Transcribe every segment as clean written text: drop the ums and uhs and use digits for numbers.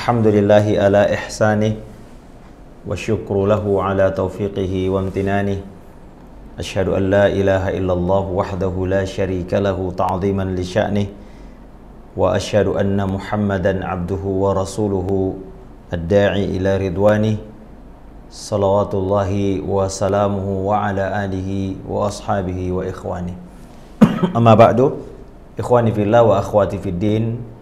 Alhamdulillahi ala ihsanih wa syukru lahu ala taufiqihi wa amtinani. Asyhadu an la ilaha illallah wahdahu la syarika lahu ta'ziman li sya'nih wa asyhadu anna Muhammadan abduhu wa rasuluhu ad-da'i ila ridwanih. Salawatullahi wa salamuhu wa ala alihi wa ashabihi wa ikhwani. Amma ba'du, ikhwani fillah wa akhwati fid din,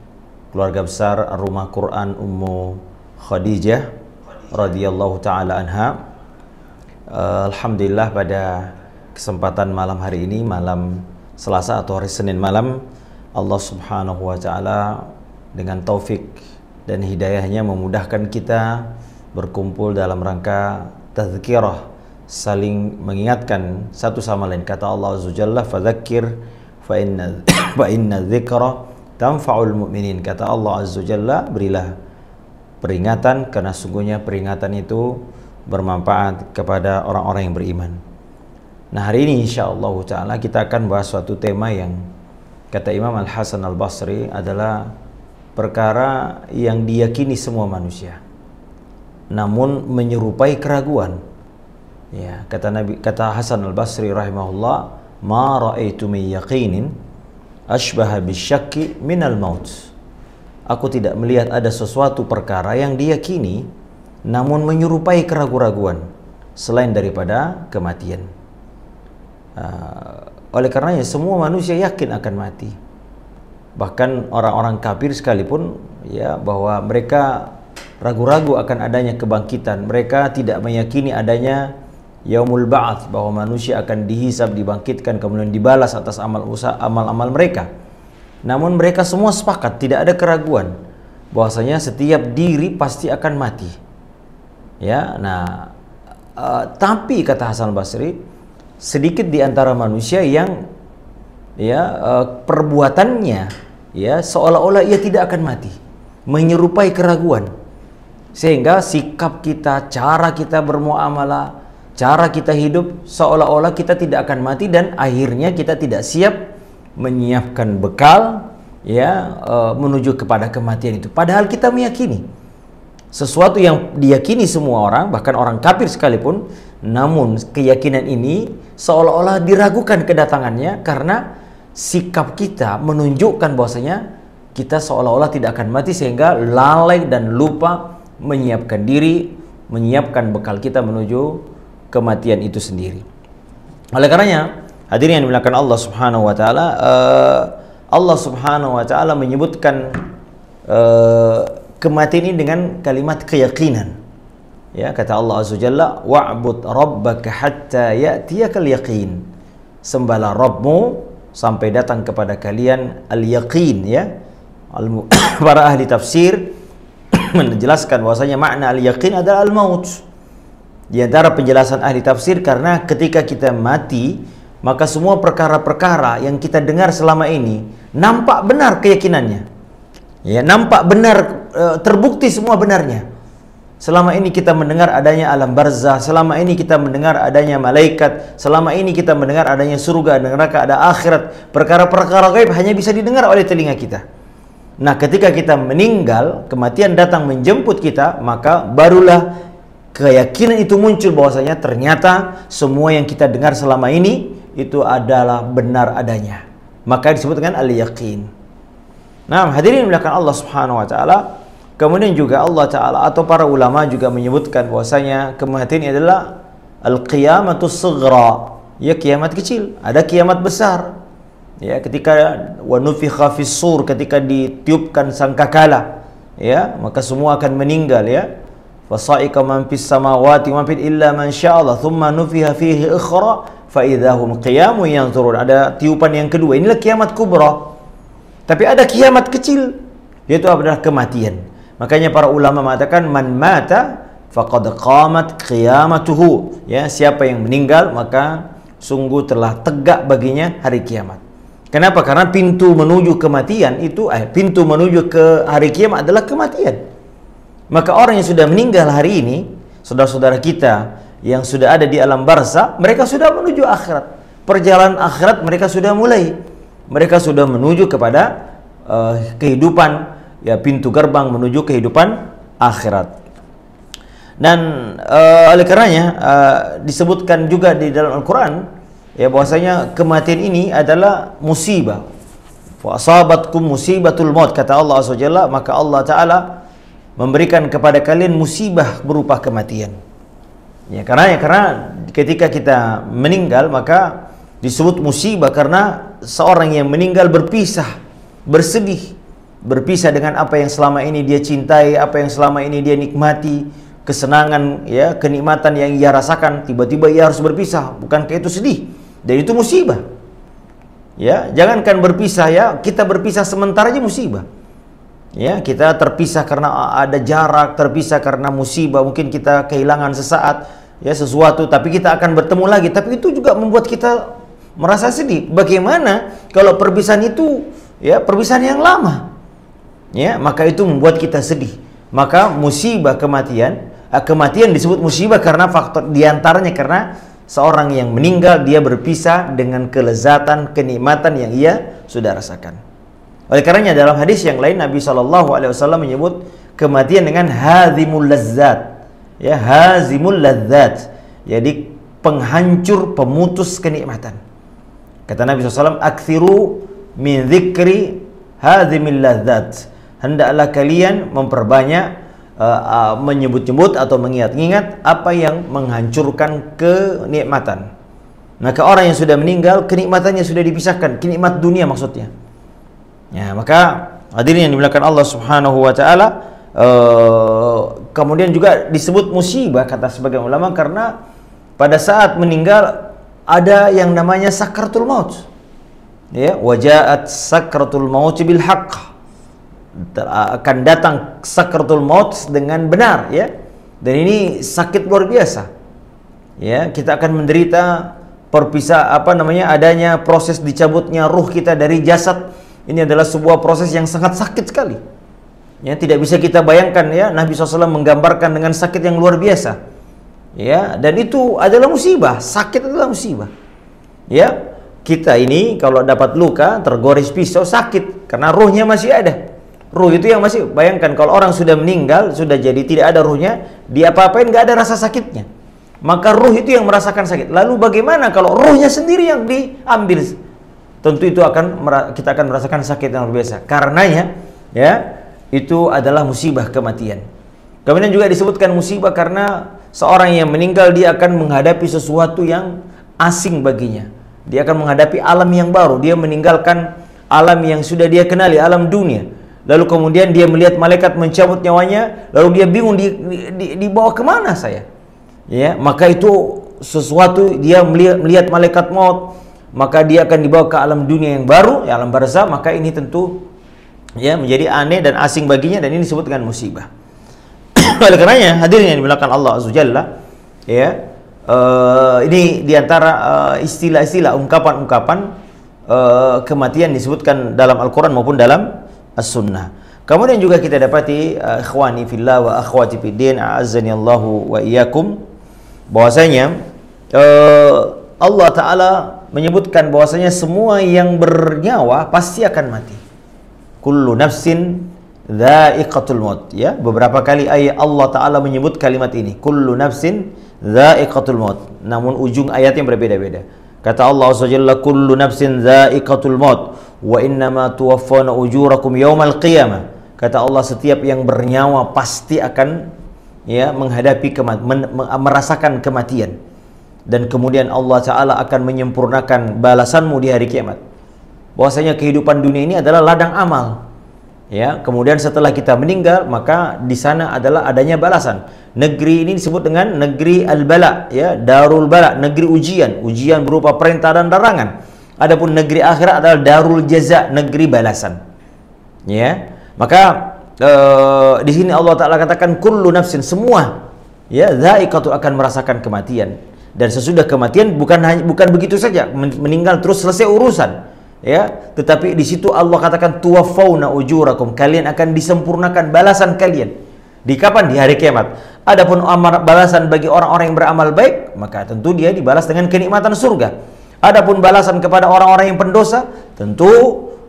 keluarga besar Rumah Quran Ummu Khadijah radhiyallahu taala anha. Alhamdulillah, pada kesempatan malam hari ini, malam Selasa atau hari Senin malam, Allah Subhanahu wa taala dengan taufik dan hidayahnya memudahkan kita berkumpul dalam rangka tazkirah, saling mengingatkan satu sama lain. Kata Allah Azza wa Jalla, fadzakir fa inna dzikra tanfa'ul mu'minin. Kata Allah Azza wa Jalla, berilah peringatan karena sungguhnya peringatan itu bermanfaat kepada orang-orang yang beriman. Nah, hari ini insyaallah ta'ala kita akan bahas suatu tema yang kata Imam Al-Hasan Al-Basri adalah perkara yang diyakini semua manusia namun menyerupai keraguan. Ya, kata Hasan Al-Basri rahimahullah, ma ra'aitu min yaqinin ashbaha bisyakki minal maut. Aku tidak melihat ada sesuatu perkara yang diyakini namun menyerupai keraguan-raguan selain daripada kematian. Oleh karenanya semua manusia yakin akan mati. Bahkan orang-orang kafir sekalipun, ya, bahwa mereka ragu-ragu akan adanya kebangkitan. Mereka tidak meyakini adanya yaumul ba'ats, bahwa manusia akan dihisab, dibangkitkan, kemudian dibalas atas amal-amal mereka. Namun mereka semua sepakat, tidak ada keraguan bahwasanya setiap diri pasti akan mati. Ya, nah, tapi kata Hasan Basri, sedikit di antara manusia yang perbuatannya seolah-olah ia tidak akan mati, menyerupai keraguan, sehingga sikap kita, cara kita bermuamalah, cara kita hidup seolah-olah kita tidak akan mati, dan akhirnya kita tidak siap menyiapkan bekal menuju kepada kematian itu. Padahal kita meyakini sesuatu yang diyakini semua orang, bahkan orang kafir sekalipun, namun keyakinan ini seolah-olah diragukan kedatangannya karena sikap kita menunjukkan bahwasanya kita seolah-olah tidak akan mati, sehingga lalai dan lupa menyiapkan diri, menyiapkan bekal kita menuju kematian itu sendiri. Oleh karenanya, hadirin yang dimuliakan Allah Subhanahu wa taala, Allah Subhanahu wa taala menyebutkan kematian ini dengan kalimat keyakinan. Ya, kata Allah Azza wa Jalla, wa'bud rabbaka hatta ya'tiyakal yaqin. Sembahlah Rabbmu sampai datang kepada kalian al-yaqin, ya. Para ahli tafsir menjelaskan bahwasanya makna al-yaqin adalah al-maut. Di antara penjelasan ahli tafsir, karena ketika kita mati, maka semua perkara-perkara yang kita dengar selama ini nampak benar keyakinannya. Ya, nampak benar, terbukti semua benarnya. Selama ini kita mendengar adanya alam barzah, selama ini kita mendengar adanya malaikat, selama ini kita mendengar adanya surga, neraka, ada akhirat. Perkara-perkara gaib hanya bisa didengar oleh telinga kita. Nah, ketika kita meninggal, kematian datang menjemput kita, maka barulah keyakinan itu muncul bahwasanya ternyata semua yang kita dengar selama ini itu adalah benar adanya. Maka disebut dengan al-yaqin. Nah, hadirin dimuliakan Allah Subhanahu wa taala, kemudian juga Allah taala atau para ulama juga menyebutkan bahwasanya kematian ini adalah al-qiyamatus sughra, ya, kiamat kecil, ada kiamat besar. Ya, ketika wa nufikha fis sur, ketika ditiupkan sangkakala, ya, maka semua akan meninggal, ya. Fasa'iqa man fis samawati wa man fil illa man sya'allah thumma nufiha fihi ukhra fa idzahum qiyamun yanzurun. Ada tiupan yang kedua, inilah kiamat kubra. Tapi ada kiamat kecil, yaitu adalah kematian. Makanya para ulama mengatakan man mata faqad qamat qiyamatuhu, ya, siapa yang meninggal maka sungguh telah tegak baginya hari kiamat. Kenapa? Karena pintu menuju kematian itu pintu menuju ke hari kiamat adalah kematian. Maka orang yang sudah meninggal hari ini, saudara-saudara kita yang sudah ada di alam barzah, mereka sudah menuju akhirat. Perjalanan akhirat mereka sudah mulai. Mereka sudah menuju kepada kehidupan, ya, pintu gerbang menuju kehidupan akhirat. Dan oleh karenanya disebutkan juga di dalam Al-Quran ya bahwasanya kematian ini adalah musibah. Wa asabatkum musibatul maut, kata Allah Azza wa Jalla, maka Allah Ta'ala memberikan kepada kalian musibah berupa kematian. Ya, karena ketika kita meninggal maka disebut musibah karena seorang yang meninggal berpisah, bersedih, berpisah dengan apa yang selama ini dia cintai, apa yang selama ini dia nikmati, kesenangan ya, kenikmatan yang ia rasakan, tiba-tiba ia harus berpisah. Bukankah itu sedih? Dan itu musibah. Ya, jangankan berpisah ya, kita berpisah sementara aja musibah. Ya, kita terpisah karena ada jarak, terpisah karena musibah, mungkin kita kehilangan sesaat ya sesuatu, tapi kita akan bertemu lagi. Tapi itu juga membuat kita merasa sedih. Bagaimana kalau perpisahan itu ya perpisahan yang lama? Ya, maka itu membuat kita sedih. Maka musibah kematian disebut musibah karena faktor diantaranya karena seorang yang meninggal dia berpisah dengan kelezatan, kenikmatan yang ia sudah rasakan. Oleh karenanya dalam hadis yang lain Nabi SAW menyebut kematian dengan hazimul lazzat, ya, hazimul lazzat, jadi penghancur, pemutus kenikmatan. Kata Nabi SAW, aktsiru min dzikri hazimil lazzat, hendaklah kalian memperbanyak menyebut-nyebut atau mengingat-ingat apa yang menghancurkan kenikmatan. Maka orang yang sudah meninggal kenikmatannya sudah dipisahkan, kenikmat dunia maksudnya. Ya, maka hadirin yang dimuliakan Allah Subhanahu wa taala, kemudian juga disebut musibah kata sebagian ulama karena pada saat meninggal ada yang namanya sakaratul maut. Ya, wajaat sakaratul maut bil haqq, akan datang sakaratul maut dengan benar ya. Dan ini sakit luar biasa. Ya, kita akan menderita adanya proses dicabutnya ruh kita dari jasad. Ini adalah sebuah proses yang sangat sakit sekali. Ya, tidak bisa kita bayangkan ya, Nabi SAW menggambarkan dengan sakit yang luar biasa. Ya, dan itu adalah musibah, sakit adalah musibah. Ya, kita ini kalau dapat luka, tergores pisau sakit karena ruhnya masih ada. Ruh itu yang masih, bayangkan kalau orang sudah meninggal, sudah jadi tidak ada ruhnya, dia apa-apain nggak ada rasa sakitnya. Maka ruh itu yang merasakan sakit. Lalu bagaimana kalau ruhnya sendiri yang diambil? Tentu itu kita akan merasakan sakit yang luar biasa. Karenanya ya, itu adalah musibah kematian. Kemudian juga disebutkan musibah karena seorang yang meninggal dia akan menghadapi sesuatu yang asing baginya. Dia akan menghadapi alam yang baru. Dia meninggalkan alam yang sudah dia kenali, alam dunia. Lalu kemudian dia melihat malaikat mencabut nyawanya, lalu dia bingung dibawa kemana saya? Ya, maka itu sesuatu dia melihat malaikat maut, maka dia akan dibawa ke alam dunia yang baru, ya, alam barzah. Maka ini tentu ya menjadi aneh dan asing baginya, dan ini disebut dengan musibah. Oleh karenanya hadirin yang dimuliakan Allah Azza wa Jalla, ya, ini diantara istilah-istilah, ungkapan-ungkapan kematian disebutkan dalam Al-Quran maupun dalam As-Sunnah. Kemudian juga kita dapati ikhwani fillah wa akhwati fiddin, a'azzani Allahu wa iyyakum, bahwasanya Allah Ta'ala menyebutkan bahwasanya semua yang bernyawa pasti akan mati. Kullu nafsin dha'iqatul maut. Ya, beberapa kali ayat Allah Ta'ala menyebut kalimat ini, kullu nafsin dha'iqatul maut. Namun ujung ayatnya berbeda-beda. Kata Allah Azza wa Jalla, kullu nafsin dha'iqatul maut wa innama tuwaffawna ujurakum yaumal qiyamah. Kata Allah, setiap yang bernyawa pasti akan ya menghadapi merasakan kematian, dan kemudian Allah Ta'ala akan menyempurnakan balasanmu di hari kiamat. Bahwasanya kehidupan dunia ini adalah ladang amal. Ya, kemudian setelah kita meninggal maka di sana adalah adanya balasan. Negeri ini disebut dengan negeri al-bala, ya, darul bala, negeri ujian, ujian berupa perintah dan larangan. Adapun negeri akhirat adalah darul jaza, negeri balasan. Ya, maka di sini Allah Ta'ala katakan kullu nafsin, semua ya dha'iqatu akan merasakan kematian. Dan sesudah kematian bukan begitu saja meninggal terus selesai urusan. Ya, tetapi di situ Allah katakan tuwaffawna ujurakum, kalian akan disempurnakan balasan kalian. Di kapan? Di hari kiamat. Adapun balasan bagi orang-orang yang beramal baik, maka tentu dia dibalas dengan kenikmatan surga. Adapun balasan kepada orang-orang yang pendosa, tentu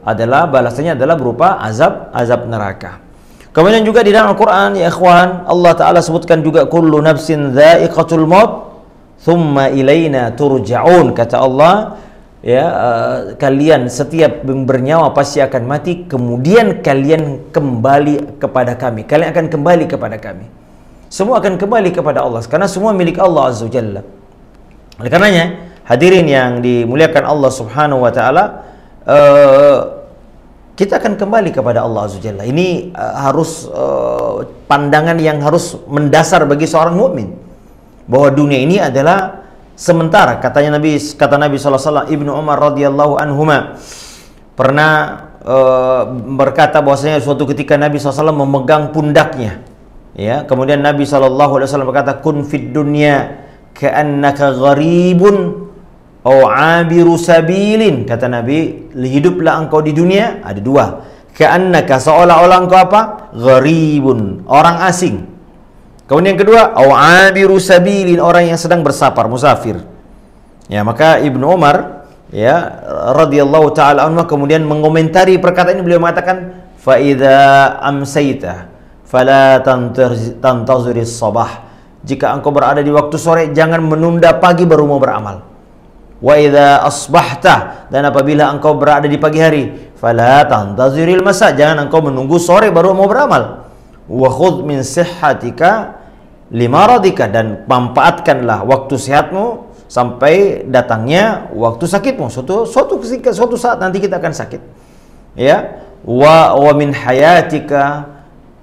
adalah balasannya adalah berupa azab neraka. Kemudian juga di dalam Al-Quran, ya ikhwan, Allah Ta'ala sebutkan juga kullu nafsin dha'iqatul maut thumma ilaina turja'un. Kata Allah, ya, kalian setiap bernyawa pasti akan mati, kemudian kalian kembali kepada kami. Kalian akan kembali kepada kami. Semua akan kembali kepada Allah karena semua milik Allah Azza wa Jalla. Oleh karenanya, hadirin yang dimuliakan Allah Subhanahu wa taala, kita akan kembali kepada Allah Azza wa Jalla. Ini harus pandangan yang harus mendasar bagi seorang mukmin, bahwa dunia ini adalah sementara. Kata Nabi sallallahu alaihi wasallam, Ibnu Umar radhiyallahu anhuma pernah berkata bahwasanya suatu ketika Nabi SAW memegang pundaknya, ya, kemudian Nabi SAW berkata, kun fid dunya ka'annaka gharibun aw abiru sabilin. Kata Nabi, hiduplah engkau di dunia, ada dua, ka'annaka, seolah-olah engkau apa? Gharibun, orang asing. Kemudian yang kedua, aw abiru sabilin, orang yang sedang bersafar, musafir. Ya, maka Ibnu Umar, ya, radhiyallahu taala anhu kemudian mengomentari perkataan ini, beliau mengatakan, fa idza amsayta fala tantaziris sabah. Jika engkau berada di waktu sore, jangan menunda pagi baru mau beramal. Wa idza asbahta, dan apabila engkau berada di pagi hari, fala tantaziril masa, jangan engkau menunggu sore baru mau beramal. Wa khudh min sihhatika limaradika, dan manfaatkanlah waktu sehatmu sampai datangnya waktu sakitmu. Suatu saat nanti kita akan sakit. Ya, wa min hayatika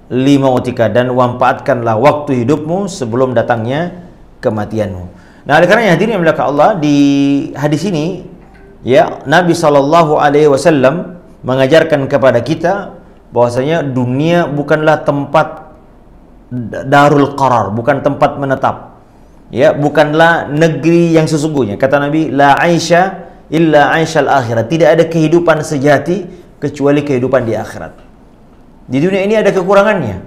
limautika, dan manfaatkanlah waktu hidupmu sebelum datangnya kematianmu. Nah, oleh karena hadirin yang dimuliakan Allah, di hadis ini, ya, Nabi SAW mengajarkan kepada kita bahwasanya dunia bukanlah tempat darul qarar, bukan tempat menetap, ya, bukanlah negeri yang sesungguhnya. Kata Nabi, la aisha illa aishal akhirat, tidak ada kehidupan sejati kecuali kehidupan di akhirat. Di dunia ini ada kekurangannya,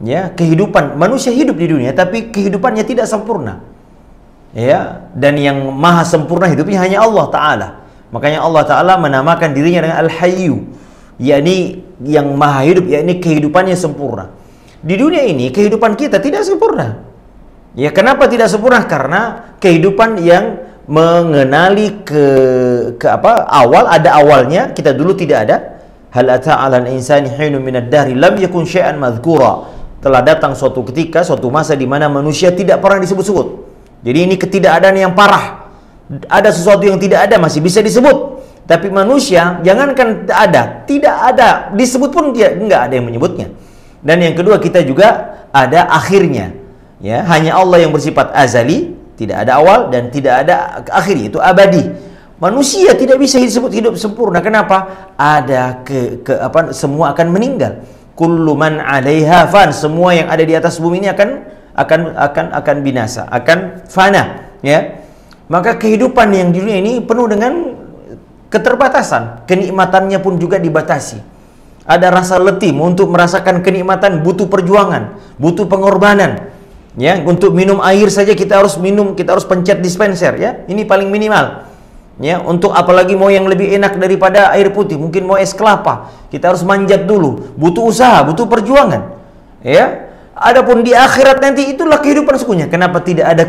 ya, kehidupan manusia hidup di dunia tapi kehidupannya tidak sempurna, ya, dan yang maha sempurna hidupnya hanya Allah Ta'ala. Makanya Allah Ta'ala menamakan dirinya dengan Al-Hayyu, yakni yang maha hidup, yakni kehidupannya sempurna. Di dunia ini kehidupan kita tidak sempurna. Ya, kenapa tidak sempurna? Karena kehidupan yang mengenali awal, ada awalnya, kita dulu tidak ada. Hal ata 'alal insani hinun minad dahri lam yakun syai'an madhkura. Telah datang suatu ketika, suatu masa di mana manusia tidak pernah disebut-sebut. Jadi ini ketidakadaan yang parah. Ada sesuatu yang tidak ada masih bisa disebut, tapi manusia jangankan tidak ada disebut pun dia enggak ada yang menyebutnya. Dan yang kedua, kita juga ada akhirnya, ya, hanya Allah yang bersifat azali, tidak ada awal dan tidak ada akhir, itu abadi. Manusia tidak bisa disebut hidup sempurna. Kenapa? Ada semua akan meninggal. Kullu man 'alaiha fan, semua yang ada di atas bumi ini akan binasa, akan fana, ya. Maka kehidupan yang di dunia ini penuh dengan keterbatasan, kenikmatannya pun juga dibatasi. Ada rasa letih, untuk merasakan kenikmatan butuh perjuangan, butuh pengorbanan. Ya, untuk minum air saja kita harus pencet dispenser, ya. Ini paling minimal. Ya, untuk apalagi mau yang lebih enak daripada air putih, mungkin mau es kelapa, kita harus manjat dulu, butuh usaha, butuh perjuangan. Ya. Adapun di akhirat nanti itulah kehidupan sesungguhnya. Kenapa tidak ada?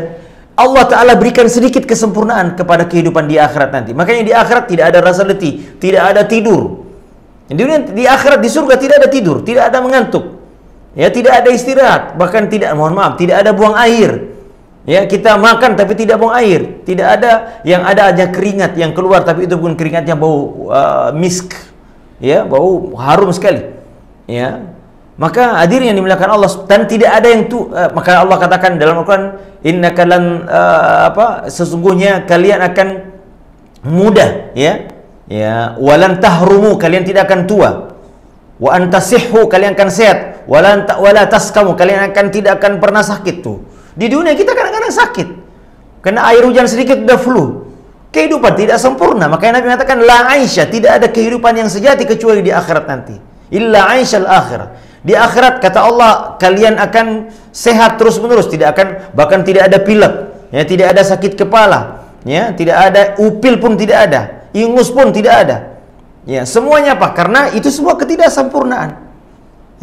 Allah Ta'ala berikan sedikit kesempurnaan kepada kehidupan di akhirat nanti. Makanya di akhirat tidak ada rasa letih, tidak ada tidur. Di akhirat, di surga tidak ada tidur, tidak ada mengantuk, ya, tidak ada istirahat, bahkan tidak ada buang air. Ya, kita makan tapi tidak buang air, tidak ada, yang ada aja keringat yang keluar, tapi itu pun keringatnya bau misk, ya, bau harum sekali. Ya, maka hadirin yang dimuliakan Allah, dan tidak ada yang maka Allah katakan dalam Al-Quran, innaka lan sesungguhnya kalian akan muda, ya, walan tahrumu, kalian tidak akan tua, wa antasihhu, kalian akan sehat, wala taskamu, kalian tidak akan pernah sakit. Tuh, di dunia kita kadang-kadang sakit, kena air hujan sedikit udah flu. Kehidupan tidak sempurna. Makanya Nabi mengatakan la aisha, tidak ada kehidupan yang sejati kecuali di akhirat nanti. Illa aishal akhirah. Di akhirat kata Allah, kalian akan sehat terus-menerus, bahkan tidak ada pilek, ya, tidak ada sakit kepala, ya, tidak ada upil pun tidak ada, ingus pun tidak ada. Ya, semuanya apa? Karena itu semua ketidaksempurnaan.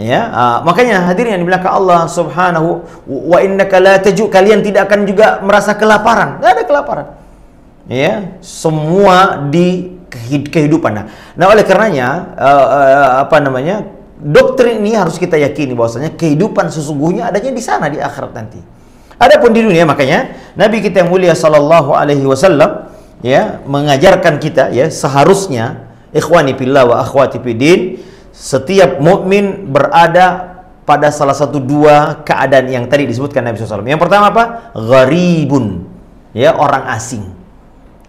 Ya, makanya hadirin yang dimuliakan Allah Subhanahu wa innaka la taju, kalian tidak akan juga merasa kelaparan. Enggak ada kelaparan. Ya, semua di kehidupan. Nah, oleh karenanya doktrin ini harus kita yakini bahwasanya kehidupan sesungguhnya adanya di sana di akhirat nanti. Adapun di dunia, makanya Nabi kita yang mulia sallallahu alaihi wasallam ya mengajarkan kita ya seharusnya ikhwani fillah wa akhwati fiddin, setiap mukmin berada pada salah satu dua keadaan yang tadi disebutkan Nabi SAW. Yang pertama apa? Gharibun, ya orang asing.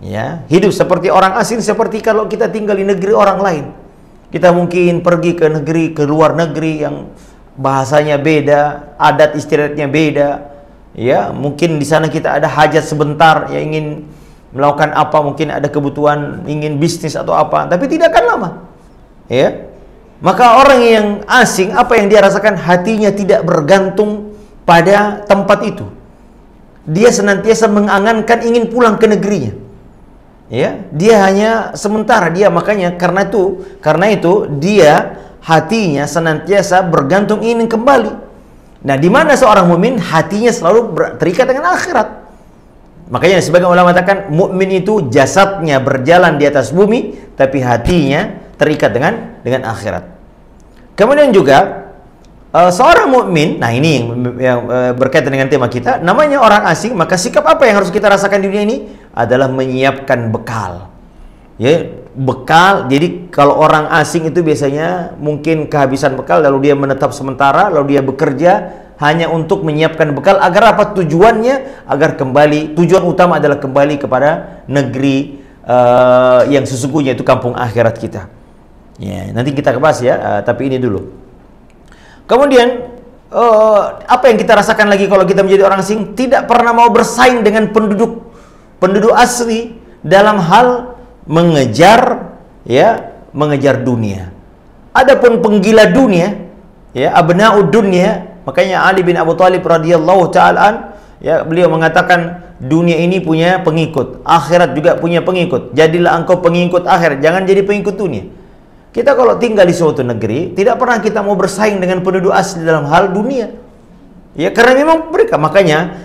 Ya, hidup seperti orang asing seperti kalau kita tinggal di negeri orang lain. Kita mungkin pergi ke luar negeri yang bahasanya beda, adat istiadatnya beda. Ya, mungkin di sana kita ada hajat sebentar, ya ingin melakukan apa, mungkin ada kebutuhan ingin bisnis atau apa, tapi tidak akan lama. Ya. Maka orang yang asing, apa yang dia rasakan? Hatinya tidak bergantung pada tempat itu. Dia senantiasa mengangankan ingin pulang ke negerinya. Ya, dia hanya sementara dia, makanya karena itu dia hatinya senantiasa bergantung ingin kembali. Nah, di mana seorang mukmin hatinya selalu terikat dengan akhirat. Makanya sebagian ulama mengatakan mukmin itu jasadnya berjalan di atas bumi, tapi hatinya terikat dengan akhirat. Kemudian juga seorang mukmin, nah ini yang berkaitan dengan tema kita, namanya orang asing, maka sikap apa yang harus kita rasakan di dunia ini adalah menyiapkan bekal. Ya, bekal. Jadi kalau orang asing itu biasanya mungkin kehabisan bekal, lalu dia menetap sementara, lalu dia bekerja hanya untuk menyiapkan bekal agar apa tujuannya? Agar kembali, tujuan utama adalah kembali kepada negeri yang sesungguhnya itu kampung akhirat kita. Ya, nanti kita bahas ya, tapi ini dulu. Kemudian apa yang kita rasakan lagi kalau kita menjadi orang asing? Tidak pernah mau bersaing dengan penduduk asli dalam hal mengejar dunia. Adapun penggila dunia, ya abna'ud dunia, makanya Ali bin Abu Thalib radhiyallahu ta'ala ya beliau mengatakan dunia ini punya pengikut, akhirat juga punya pengikut. Jadilah engkau pengikut akhirat, jangan jadi pengikut dunia. Kita kalau tinggal di suatu negeri, tidak pernah kita mau bersaing dengan penduduk asli dalam hal dunia. Ya, karena memang mereka, makanya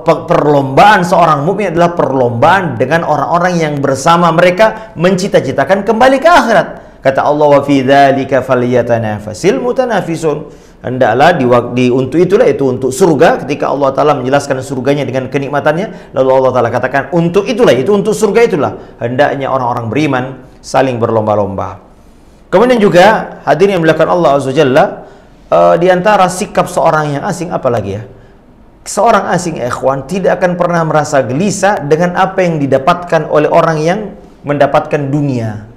perlombaan seorang mukmin adalah perlombaan dengan orang-orang yang bersama mereka mencita-citakan kembali ke akhirat. Kata Allah, wa fi dzalika falyatanafasil mutanafisun. Hendaklah untuk itulah, itu untuk surga, ketika Allah Ta'ala menjelaskan surganya dengan kenikmatannya, lalu Allah Ta'ala katakan untuk itulah, itu untuk surga itulah hendaknya orang-orang beriman saling berlomba-lomba. Kemudian juga hadirin yang dimuliakan Allah Azza Jalla, di antara sikap seorang yang asing apalagi ya? Seorang asing ikhwan tidak akan pernah merasa gelisah dengan apa yang didapatkan oleh orang yang mendapatkan dunia.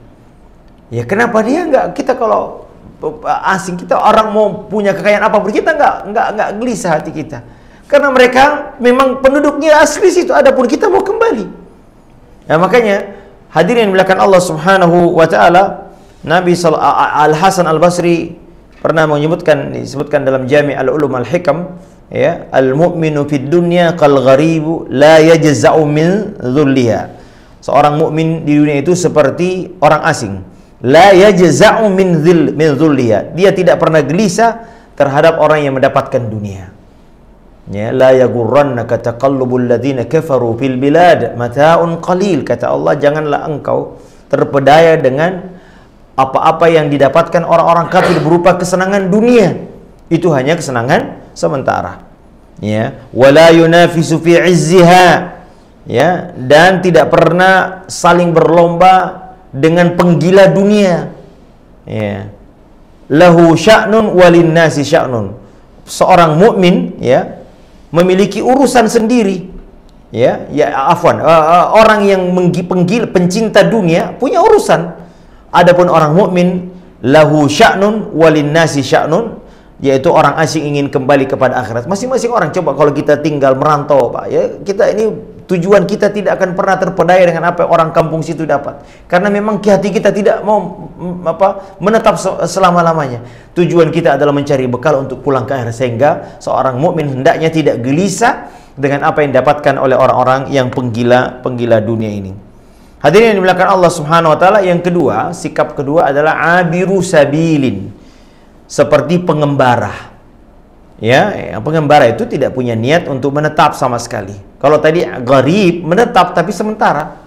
Ya, kenapa dia enggak? Kita kalau asing, kita orang mau punya kekayaan apapun, kita enggak gelisah hati kita. Karena mereka memang penduduknya asli situ, adapun kita mau kembali. Ya, makanya hadirin yang dimuliakan Allah Subhanahu wa taala, Nabi Al-Hasan Al-Basri pernah disebutkan dalam Jami' Al-Ulum Al-Hikam, ya, al-mu'minu fid dunya kal gharibu la yajza'u min dhulliha. Seorang mukmin di dunia itu seperti orang asing. La yajza'u min dhulliha. Dia tidak pernah gelisah terhadap orang yang mendapatkan dunia. Ya, la yaghurrannaka taqallubul ladzina kafaru fil bilad mata'un qalil. Kata Allah, janganlah engkau terpedaya dengan apa-apa yang didapatkan orang-orang kafir berupa kesenangan dunia. Itu hanya kesenangan sementara. Ya, wala yunafisu fi 'izziha. Ya, dan tidak pernah saling berlomba dengan penggila dunia. Ya. Lahu sya'nun walin nasi sya'nun. Seorang mukmin ya memiliki urusan sendiri. Ya, orang yang pencinta dunia punya urusan. Adapun orang mukmin lahu sya'nun walin nasi sya'nun, yaitu orang asing ingin kembali kepada akhirat. Masing-masing orang, coba kalau kita tinggal merantau, Pak, ya, kita ini tujuan kita tidak akan pernah terpedaya dengan apa yang orang kampung situ dapat. Karena memang hati kita tidak mau menetap selama-lamanya. Tujuan kita adalah mencari bekal untuk pulang ke akhirat, sehingga seorang mukmin hendaknya tidak gelisah dengan apa yang didapatkan oleh orang-orang yang penggila dunia ini. Hadirin yang dimuliakan Allah Subhanahu wa taala, yang kedua, sikap kedua adalah abiru sabilin. seperti pengembara. Ya, pengembara itu tidak punya niat untuk menetap sama sekali. Kalau tadi gharib menetap tapi sementara.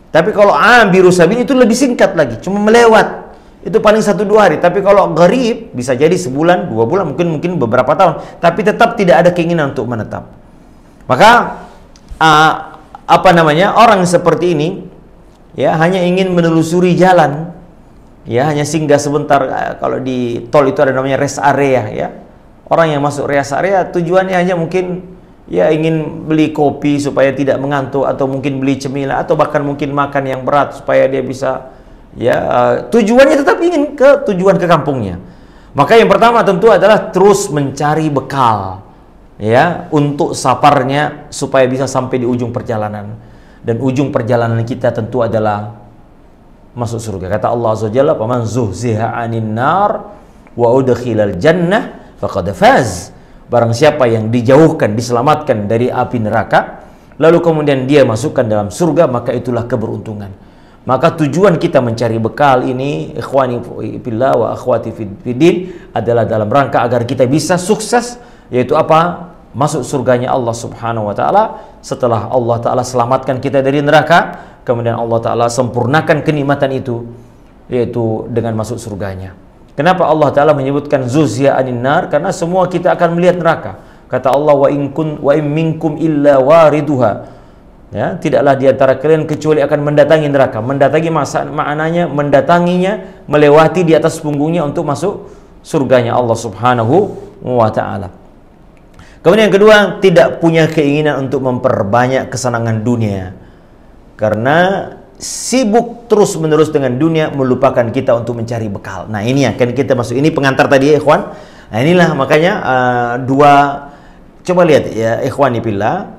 Tapi kalau abiru sabil itu lebih singkat lagi, cuma melewat. Itu paling 1-2 hari. Tapi kalau gharib bisa jadi sebulan, 2 bulan, mungkin beberapa tahun. Tapi tetap tidak ada keinginan untuk menetap. Maka orang seperti ini ya hanya ingin menelusuri jalan, ya hanya singgah sebentar. Kalau di tol itu ada namanya rest area, ya. Orang yang masuk rest area tujuannya hanya mungkin ya ingin beli kopi supaya tidak mengantuk, atau mungkin beli cemilan, atau bahkan mungkin makan yang berat supaya dia bisa tujuannya tetap ingin ke tujuan ke kampungnya. Maka yang pertama tentu adalah terus mencari bekal, ya, untuk safarnya supaya bisa sampai di ujung perjalanan. Dan ujung perjalanan kita tentu adalah masuk surga. Kata Allah Azza wa Jalla, "Faman zuhziha 'anil nar wa udkhilal jannah faqad faz." Barang siapa yang dijauhkan, diselamatkan dari api neraka, lalu kemudian dia masukkan dalam surga, maka itulah keberuntungan. Maka tujuan kita mencari bekal ini, ikhwani fillah wa akhwati fiddin, adalah dalam rangka agar kita bisa sukses, yaitu apa? Masuk surganya Allah Subhanahu wa taala. Setelah Allah taala selamatkan kita dari neraka, kemudian Allah taala sempurnakan kenikmatan itu, yaitu dengan masuk surganya. Kenapa Allah taala menyebutkan zuzya anin nar? Karena semua kita akan melihat neraka. Kata Allah, wa in minkum illa wariduha. Ya, tidaklah di antara kalian kecuali akan mendatangi neraka. Mendatangi maknanya mendatanginya, melewati di atas punggungnya untuk masuk surganya Allah Subhanahu wa taala. Kemudian yang kedua, tidak punya keinginan untuk memperbanyak kesenangan dunia. Karena sibuk terus-menerus dengan dunia, melupakan kita untuk mencari bekal. Nah, ini akan kita masuk. Ini pengantar tadi ya, ikhwan. Nah, inilah makanya coba lihat ya, ikhwani fillah.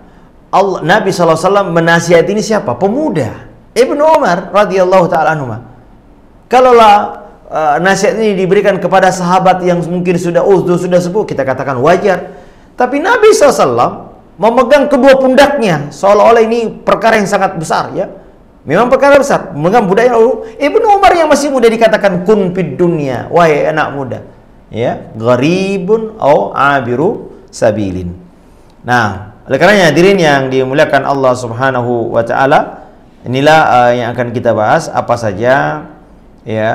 Nabi SAW menasihati ini siapa? Pemuda Ibnu Umar radhiyallahu ta'ala anhu. Kalaulah nasihat ini diberikan kepada sahabat yang mungkin sudah sepuh, kita katakan wajar. Tapi Nabi SAW memegang kedua pundaknya, seolah-olah ini perkara yang sangat besar, ya. Memang perkara besar, memegang budaya Ibnu Umar yang masih muda dikatakan kun fid dunya, wahai anak muda, ya, gharibun au abiru sabilin. Nah, oleh karenanya hadirin yang dimuliakan Allah Subhanahu wa taala, inilah yang akan kita bahas, apa saja ya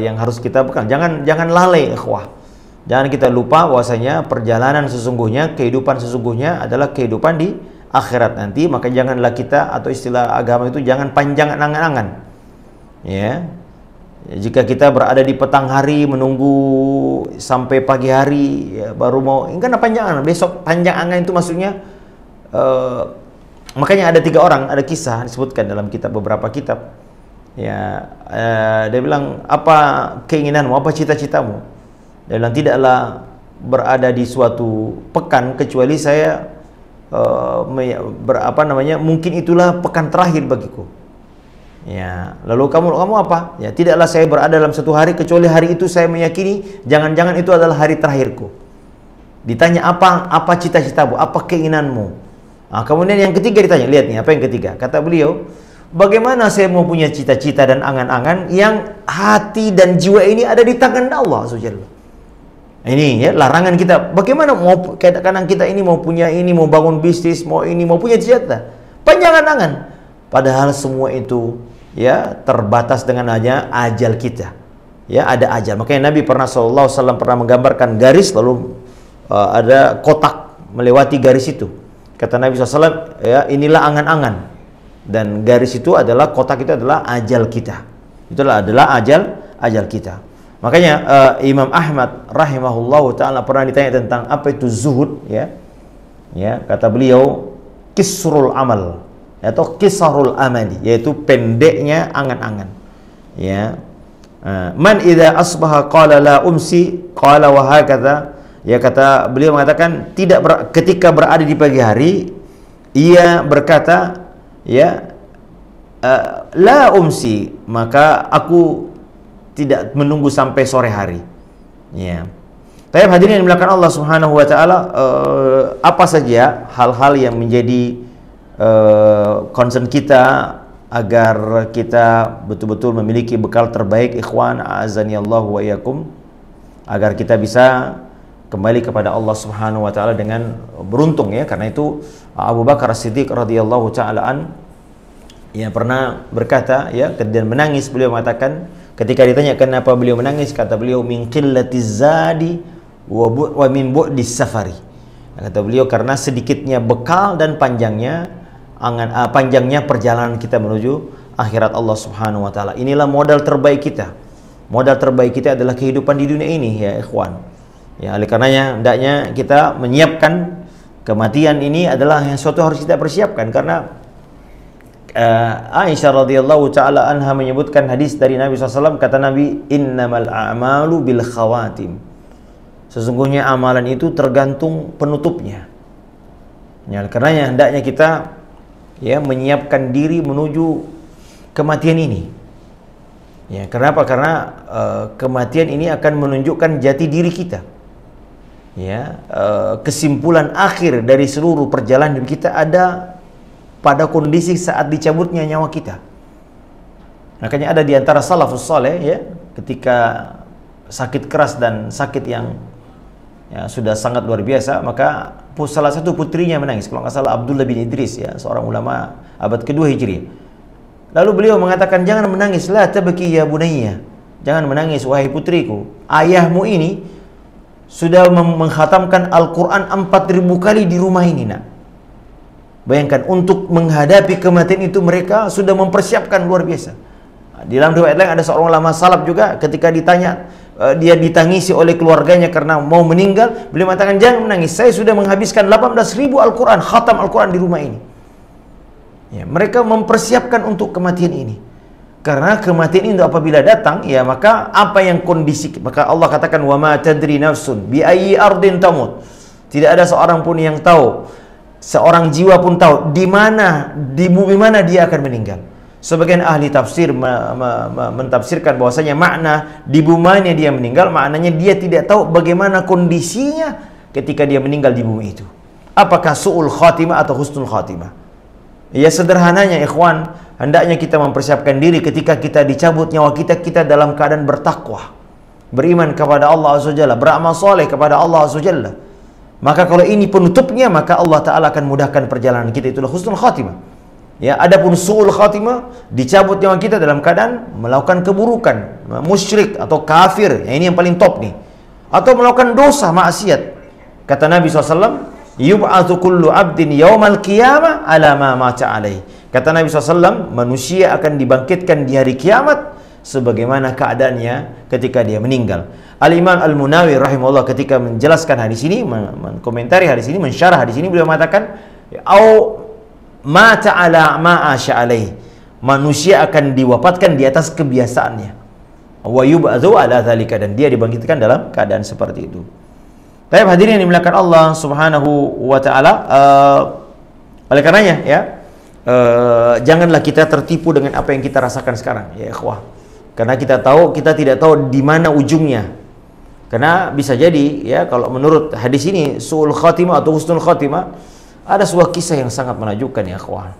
yang harus kita bekal. Jangan lalai, ikhwah. Jangan kita lupa bahwasanya perjalanan sesungguhnya, kehidupan sesungguhnya adalah kehidupan di akhirat nanti. Maka janganlah kita, atau istilah agama itu, jangan panjang angan-angan. Ya. Jika kita berada di petang hari menunggu sampai pagi hari, ya, baru mau, ini kan panjang angan. Besok panjang angan itu maksudnya makanya ada 3 orang, ada kisah disebutkan dalam beberapa kitab. Ya, dia bilang, apa keinginanmu, apa cita-citamu? Dia bilang, tidaklah berada di suatu pekan kecuali saya mungkin itulah pekan terakhir bagiku. Ya, lalu kamu apa? Ya, tidaklah saya berada dalam satu hari kecuali hari itu saya meyakini jangan-jangan itu adalah hari terakhirku. Ditanya apa cita-citamu, apa keinginanmu? Nah, kemudian yang ketiga ditanya, lihat nih apa yang ketiga. Kata beliau, bagaimana saya mau punya cita-cita dan angan-angan yang hati dan jiwa ini ada di tangan Allah Subhanahu. Ini ya larangan kita. Bagaimana mau kadang-kadang kita ini mau punya ini, mau bangun bisnis, mau ini, mau punya cita-cita, panjang angan. Padahal semua itu ya terbatas dengan hanya ajal kita. Ya, ada ajal. Makanya Nabi sallallahu alaihi wasallam pernah menggambarkan garis, lalu ada kotak melewati garis itu. Kata Nabi SAW, ya, inilah angan-angan. Dan garis itu adalah, kotak itu adalah ajal kita. Itulah adalah ajal kita. Makanya Imam Ahmad rahimahullahu ta'ala pernah ditanya tentang apa itu zuhud, ya. Ya, kata beliau, kisrul amal, atau kisarul amali, yaitu pendeknya angan-angan. Ya. Man idza asbaha qala la umsi qala wa hakadha. Ya, kata beliau mengatakan, ketika berada di pagi hari, ia berkata, ya, la umsi, maka aku tidak menunggu sampai sore hari. Ya. Tapi hadirin yang dimuliakan Allah Subhanahu wa taala, apa saja hal-hal yang menjadi concern kita agar kita betul-betul memiliki bekal terbaik, ikhwan, a'azani Allah wa iyyakum. agar kita bisa kembali kepada Allah Subhanahu wa taala dengan beruntung ya. Karena itu Abu Bakar As-Siddiq radhiyallahu taala an yang pernah berkata ya, dan menangis, beliau mengatakan ketika ditanya kenapa beliau menangis, kata beliau min qillatiz zadi wa min bu'dis safari. Kata beliau karena sedikitnya bekal dan panjangnya perjalanan kita menuju akhirat Allah Subhanahu wa taala. Inilah modal terbaik kita. Modal terbaik kita adalah kehidupan di dunia ini ya ikhwan. Ya, oleh karenanya hendaknya kita menyiapkan kematian ini adalah yang suatu harus kita persiapkan. Karena Aisyah radhiyallahu taala anha menyebutkan hadis dari Nabi SAW, kata Nabi, innamal a'malu bil khawatim. Sesungguhnya amalan itu tergantung penutupnya. Ya, karenanya hendaknya kita ya menyiapkan diri menuju kematian ini. Ya, kenapa? Karena kematian ini akan menunjukkan jati diri kita. Ya, kesimpulan akhir dari seluruh perjalanan kita ada pada kondisi saat dicabutnya nyawa kita. Makanya ada di antara salafus saleh ya, ketika sakit keras dan sakit yang ya, sudah sangat luar biasa, maka salah satu putrinya menangis, kalau nggak salah Abdullah bin Idris ya, seorang ulama abad kedua Hijriah. Lalu beliau mengatakan, jangan menangis, la tabki ya bunayya, jangan menangis wahai putriku, ayahmu ini sudah mengkhatamkan Al-Quran 4.000 kali di rumah ini nak. Bayangkan, untuk menghadapi kematian itu mereka sudah mempersiapkan luar biasa. Di dalam riwayat lain ada seorang ulama salaf juga, ketika ditanya, dia ditangisi oleh keluarganya karena mau meninggal, beliau mengatakan, jangan menangis, saya sudah menghabiskan 18.000 Al-Quran, khatam Al-Quran di rumah ini. Ya, mereka mempersiapkan untuk kematian ini. Karena kematian itu apabila datang, ya maka apa yang kondisi, maka Allah katakan, wa ma tadri nafsun bi ayyi ardin tamut. Tidak ada seorang pun yang tahu, seorang jiwa pun tahu di mana, di bumi mana dia akan meninggal. Sebagian ahli tafsir mentafsirkan bahwasanya makna di bumi mana dia meninggal, maknanya dia tidak tahu bagaimana kondisinya ketika dia meninggal di bumi itu. Apakah su'ul khatimah atau husnul khatimah? Ya sederhananya ikhwan, hendaknya kita mempersiapkan diri ketika kita dicabut nyawa kita, kita dalam keadaan bertakwa, beriman kepada Allah Azza wa Jalla, beramal soleh kepada Allah Azza wa Jalla. Maka kalau ini penutupnya, maka Allah Ta'ala akan mudahkan perjalanan kita, itulah husnul khatimah. Ya, adapun su'ul khatimah, dicabut nyawa kita dalam keadaan melakukan keburukan, musyrik atau kafir, ya, ini yang paling top nih, atau melakukan dosa, maksiat. Kata Nabi SAW, yub'atsu kullu 'abdin yaumal qiyamah ala ma mata alaih. Kata Nabi SAW, manusia akan dibangkitkan di hari kiamat sebagaimana keadaannya ketika dia meninggal. Al-Imam Al-Munawi rahimahullah ketika menjelaskan hadis ini, mengomentari hadis ini, mensyarah hadis ini, beliau mengatakan, au mata ala ma asya alaih. Manusia akan diwafatkan di atas kebiasaannya. Wa yub'atsu ala dzalika, dan dia dibangkitkan dalam keadaan seperti itu. Baik hadirin yang dimuliakan Allah Subhanahu wa taala, oleh karenanya ya, janganlah kita tertipu dengan apa yang kita rasakan sekarang ya ikhwah. Karena kita tidak tahu di mana ujungnya. Karena bisa jadi ya, kalau menurut hadis ini su'ul khatimah atau husnul khatimah, ada sebuah kisah yang sangat menakjubkan ya ikhwah.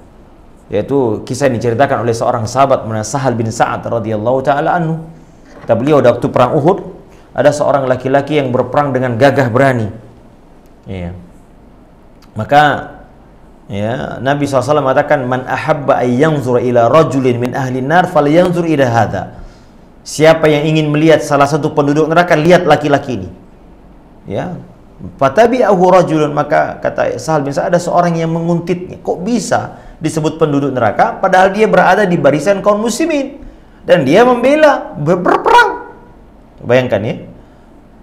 Yaitu kisah yang diceritakan oleh seorang sahabat bernama Sahal bin Sa'ad radhiyallahu taala anhu. Kata beliau, waktu perang Uhud, ada seorang laki-laki yang berperang dengan gagah berani. Ya. Maka ya, Nabi SAW mengatakan, man ahabba ay yanzura ila rajulin min ahli nar falyanzur ila hadha. Siapa yang ingin melihat salah satu penduduk neraka, lihat laki-laki ini. Ya. Fatabi'ahu rajulun, maka kata Sahal bin Sa'ad, ada seorang yang menguntitnya. Kok bisa disebut penduduk neraka padahal dia berada di barisan kaum muslimin dan dia membela, berperang. Bayangkan ya.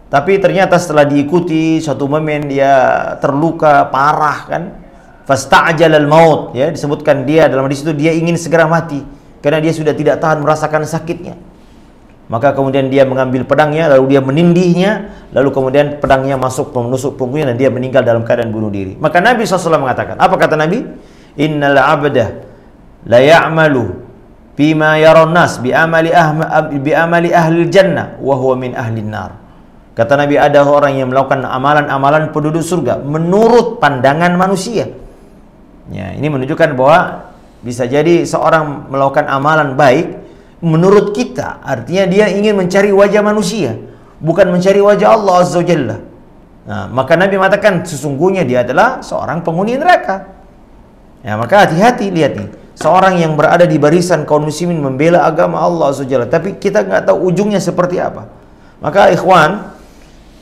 Tapi ternyata setelah diikuti suatu momen dia terluka parah kan. Fasta'jalal maut, ya, disebutkan dia dalam hadis itu dia ingin segera mati karena dia sudah tidak tahan merasakan sakitnya. Maka kemudian dia mengambil pedangnya, lalu dia menindihnya, lalu kemudian pedangnya masuk menusuk punggungnya dan dia meninggal dalam keadaan bunuh diri. Maka Nabi SAW mengatakan, apa kata Nabi? Innal 'abda la ya'malu bima yaron nas bi amali ahli jannah wa huwa min ahli nar. Kata Nabi, ada orang yang melakukan amalan-amalan penduduk surga menurut pandangan manusia. Ya, ini menunjukkan bahwa bisa jadi seorang melakukan amalan baik menurut kita, artinya dia ingin mencari wajah manusia, bukan mencari wajah Allah Azza wa Jalla. Nah, maka Nabi mengatakan sesungguhnya dia adalah seorang penghuni neraka. Ya, maka hati-hati, lihat nih, seorang yang berada di barisan kaum muslimin membela agama Allah Azza wa Jalla, tapi kita nggak tahu ujungnya seperti apa. Maka ikhwan,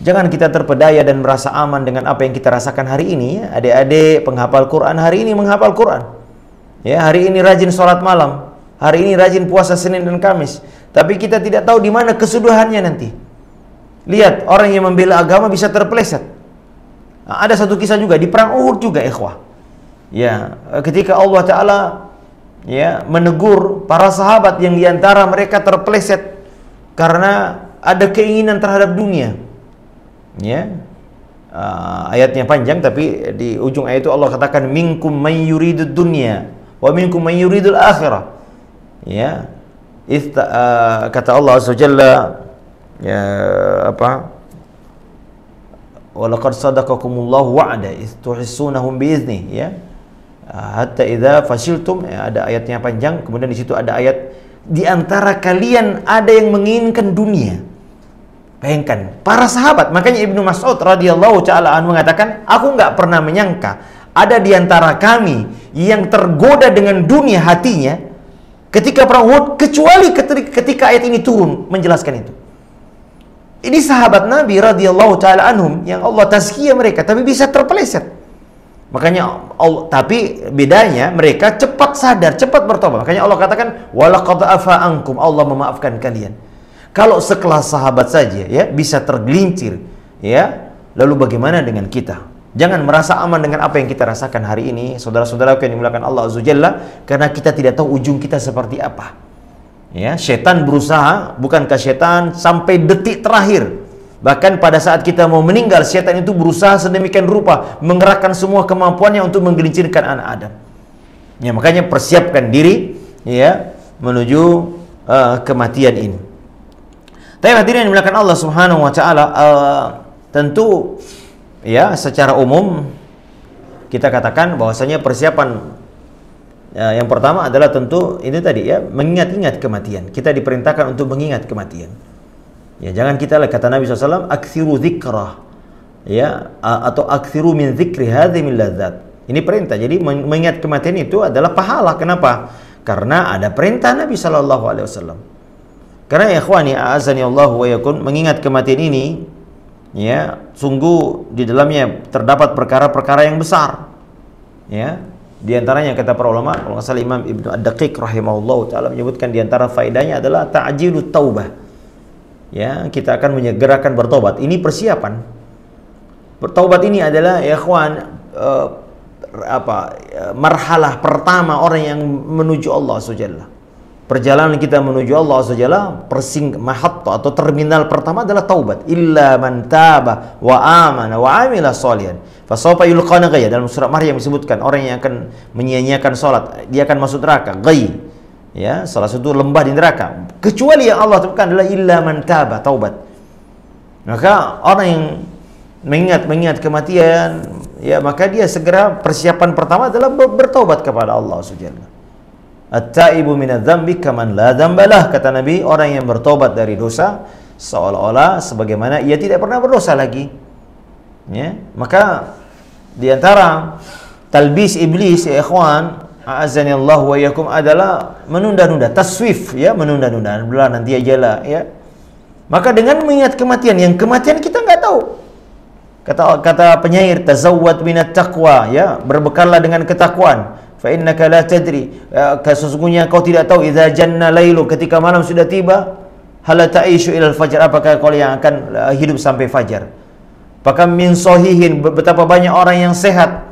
jangan kita terpedaya dan merasa aman dengan apa yang kita rasakan hari ini. Ya. Adik-adik penghafal Quran hari ini menghafal Quran. Ya, hari ini rajin sholat malam, hari ini rajin puasa Senin dan Kamis. Tapi kita tidak tahu di mana kesudahannya nanti. Lihat, orang yang membela agama bisa terpeleset. Nah, ada satu kisah juga di perang Uhud juga, ikhwah. Ya, ketika Allah Ta'ala ya menegur para sahabat yang diantara mereka terpeleset karena ada keinginan terhadap dunia. Ya, ayatnya panjang, tapi di ujung ayat itu Allah katakan minkum may yuridud dunya wa minkum may yuridul akhirah. Ya, kata Allah Azza wa Jalla, ya apa, walaqad sadaqakumullahu wa'ada idh tuhissunahum biizni, ya, hatta idza fashiltum, ya, ada ayatnya panjang. Kemudian di situ ada ayat, di antara kalian ada yang menginginkan dunia. Bayangkan para sahabat. Makanya Ibnu Mas'ud radhiyallahu taala anhu mengatakan, aku nggak pernah menyangka ada di antara kami yang tergoda dengan dunia hatinya ketika perang Uhud, kecuali ketika ayat ini turun menjelaskan itu. Ini sahabat Nabi radhiyallahu taala anhum yang Allah tazkiyah mereka, tapi bisa terpeleset. Makanya tapi bedanya mereka cepat sadar, cepat bertobat. Makanya Allah katakan walaqad afa ankum, Allah memaafkan kalian. Kalau sekelas sahabat saja ya bisa tergelincir, ya, lalu bagaimana dengan kita? Jangan merasa aman dengan apa yang kita rasakan hari ini, saudara-saudara yang dimuliakan Allah Azza wa Jalla, karena kita tidak tahu ujung kita seperti apa. Ya, setan berusaha, bukankah setan sampai detik terakhir, bahkan pada saat kita mau meninggal, setan itu berusaha sedemikian rupa mengerahkan semua kemampuannya untuk menggelincirkan anak Adam. Ya, makanya persiapkan diri ya menuju kematian ini. Tapi hadirin yang dimuliakan Allah Subhanahu wa taala, tentu ya secara umum kita katakan bahwasanya persiapan yang pertama adalah tentu ini tadi ya, mengingat-ingat kematian. Kita diperintahkan untuk mengingat kematian. Ya, jangan kita, kata Nabi SAW, aktsiru dzikrah, ya, atau aktsiru min dzikri hadhi min ladzat. Ini perintah. Jadi mengingat kematian itu adalah pahala. Kenapa? Karena ada perintah Nabi SAW. Karena ya ikhwani, a'azani Allah wa yakun, mengingat kematian ini ya sungguh di dalamnya terdapat perkara-perkara yang besar. Ya. Di antaranya kata para ulama, kalau nggak salah Imam Ibnu Ad-Daqiq rahimahullah taala menyebutkan di antara faedahnya adalah ta'jilut taubah. Ya, kita akan menyegerakan bertobat. Ini persiapan. Bertobat ini adalah ya ikhwan marhalah pertama orang yang menuju Allah Subhanahu. Perjalanan kita menuju Allah Subhanahu, mahatta atau terminal pertama adalah taubat. Illa man taba wa amana wa amila sholihan fasawfa yulqana ghayya. Dalam surat Maryam disebutkan orang yang akan menyia-nyiakan salat, dia akan masuk neraka. Ghayy, ya, salah satu lembah di neraka. Kecuali yang Allah tetapkan adalah illa man taba, taubat. Maka orang yang mengingat kematian, ya, maka dia segera persiapan pertama adalah bertobat kepada Allah Subhanahu. At-taibu minadz-dzambi kaman la dzambalah, kata Nabi, orang yang bertobat dari dosa seolah-olah sebagaimana ia tidak pernah berdosa lagi. Ya, maka di antara talbis iblis ya ikhwan, a'azzani Allah wa iyyakum, adalah menunda-nunda, taswif, ya, menunda-nunda, belah nanti aja lah, ya. Maka dengan mengingat kematian, yang kematian kita nggak tahu. Kata penyair, tazawwad minat taqwa, ya, berbekallah dengan ketakwaan. Fa innaka la tadri, sesungguhnya kau tidak tahu, idza janna lailu, ketika malam sudah tiba, hal ta'ishu ilal fajar, apakah kau yang akan hidup sampai fajar. Apakah min sahihin, betapa banyak orang yang sehat,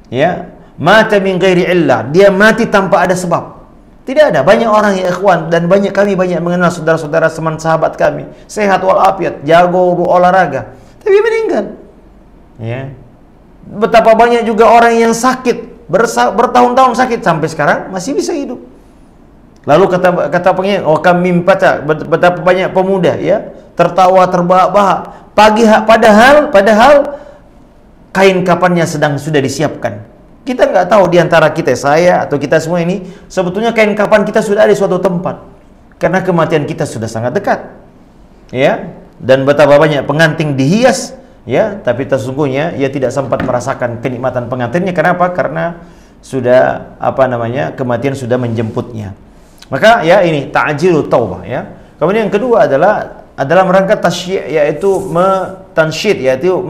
ya, mata min ghairi illah, dia mati tanpa ada sebab. Tidak ada. Banyak orang ya ikhwan, dan banyak mengenal saudara-saudara teman sahabat kami, sehat walafiat, jago olahraga, tapi meninggal. Ya. Betapa banyak juga orang yang sakit, bertahun-tahun sakit, sampai sekarang masih bisa hidup. Lalu kata pengen, oh kami betapa banyak pemuda ya tertawa terbahak-bahak pagi, padahal kain kafannya sudah disiapkan. Kita nggak tahu di antara kita, saya atau kita semua ini, sebetulnya kain kafan kita sudah ada di suatu tempat, karena kematian kita sudah sangat dekat. Ya, dan betapa banyak pengantin dihias, ya, tapi sesungguhnya ia tidak sempat merasakan kenikmatan pengantinnya. Kenapa? Karena sudah kematian sudah menjemputnya. Maka ya ini ta'jilut taubah, ya. Kemudian yang kedua adalah merangka tasyyi', yaitu tansyid, yaitu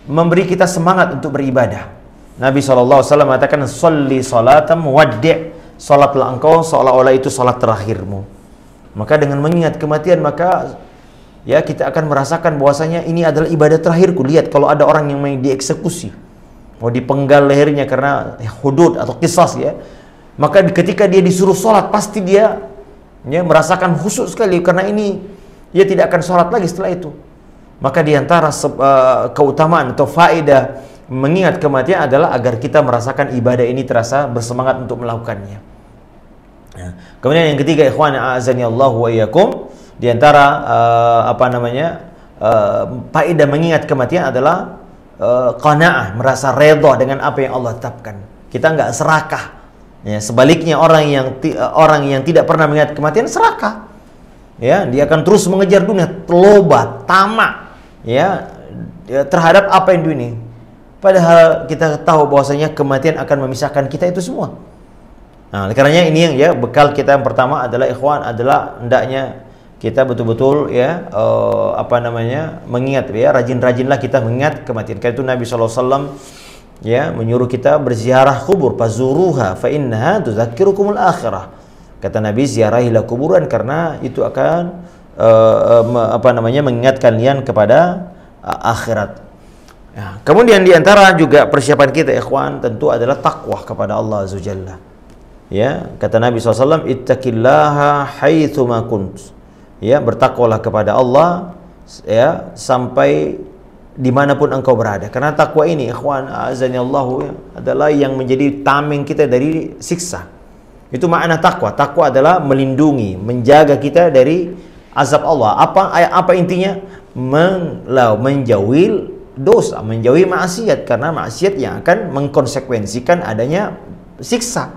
memberi kita semangat untuk beribadah. Nabi SAW mengatakan, "Sholli salatan muwaddi'." Salatlah engkau seolah-olah itu salat terakhirmu. Maka dengan mengingat kematian, maka ya kita akan merasakan bahwasanya ini adalah ibadah terakhirku. Lihat kalau ada orang yang mau dieksekusi, mau dipenggal lehernya karena hudud atau qisas, ya. Maka ketika dia disuruh sholat, pasti dia merasakan khusyuk sekali, karena ini dia tidak akan sholat lagi setelah itu. Maka diantara keutamaan atau faedah mengingat kematian adalah agar kita merasakan ibadah ini terasa bersemangat untuk melakukannya. Ya. Kemudian yang ketiga, ikhwan a'azani Allah wa iyyakum, diantara faedah mengingat kematian adalah qanaah, merasa redha dengan apa yang Allah tetapkan. Kita nggak serakah. Ya, sebaliknya orang yang tidak pernah mengingat kematian serakah. Ya, dia akan terus mengejar dunia, loba, tamak, ya, terhadap apa yang dunia. Padahal kita tahu bahwasanya kematian akan memisahkan kita itu semua. Nah, karenanya ini yang bekal kita yang pertama adalah ikhwan, adalah hendaknya kita betul-betul mengingat, ya, rajin-rajinlah kita mengingat kematian. Karena itu Nabi SAW menyuruh kita berziarah kubur, fazuruha fa innaha tudzakkirukumul akhirah. Kata Nabi, ziarahilah kuburan karena itu akan mengingatkan kalian kepada akhirat. Ya. Kemudian diantara juga persiapan kita, ikhwan, tentu adalah takwa kepada Allah Azza wa Jalla. Ya, kata Nabi SAW, ittaqillaha haitsu ma kunt. Ya, bertakwalah kepada Allah, ya, sampai dimanapun engkau berada. Karena takwa ini, ikhwan, azanillahu, ya, adalah yang menjadi tameng kita dari siksa. Itu makna takwa. Takwa adalah melindungi, menjaga kita dari azab Allah. Apa intinya? Menjauhi dosa, menjauhi maksiat, karena maksiat yang akan mengkonsekuensikan adanya siksa.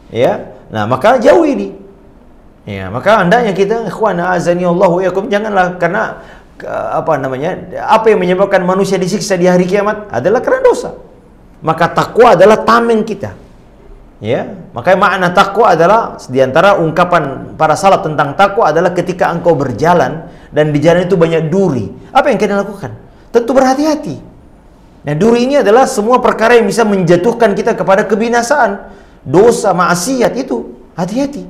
Ya, nah maka jauhi ini. Ya, maka hendaknya kita, ikhwan azani Allah wa yakum, janganlah karena apa yang menyebabkan manusia disiksa di hari kiamat adalah karena dosa. Maka takwa adalah tameng kita. Ya, makanya makna takwa adalah diantara ungkapan para salaf tentang takwa adalah ketika engkau berjalan dan di jalan itu banyak duri, apa yang kita lakukan? Tentu berhati-hati. Nah, duri ini adalah semua perkara yang bisa menjatuhkan kita kepada kebinasaan, dosa, maksiat, itu hati-hati.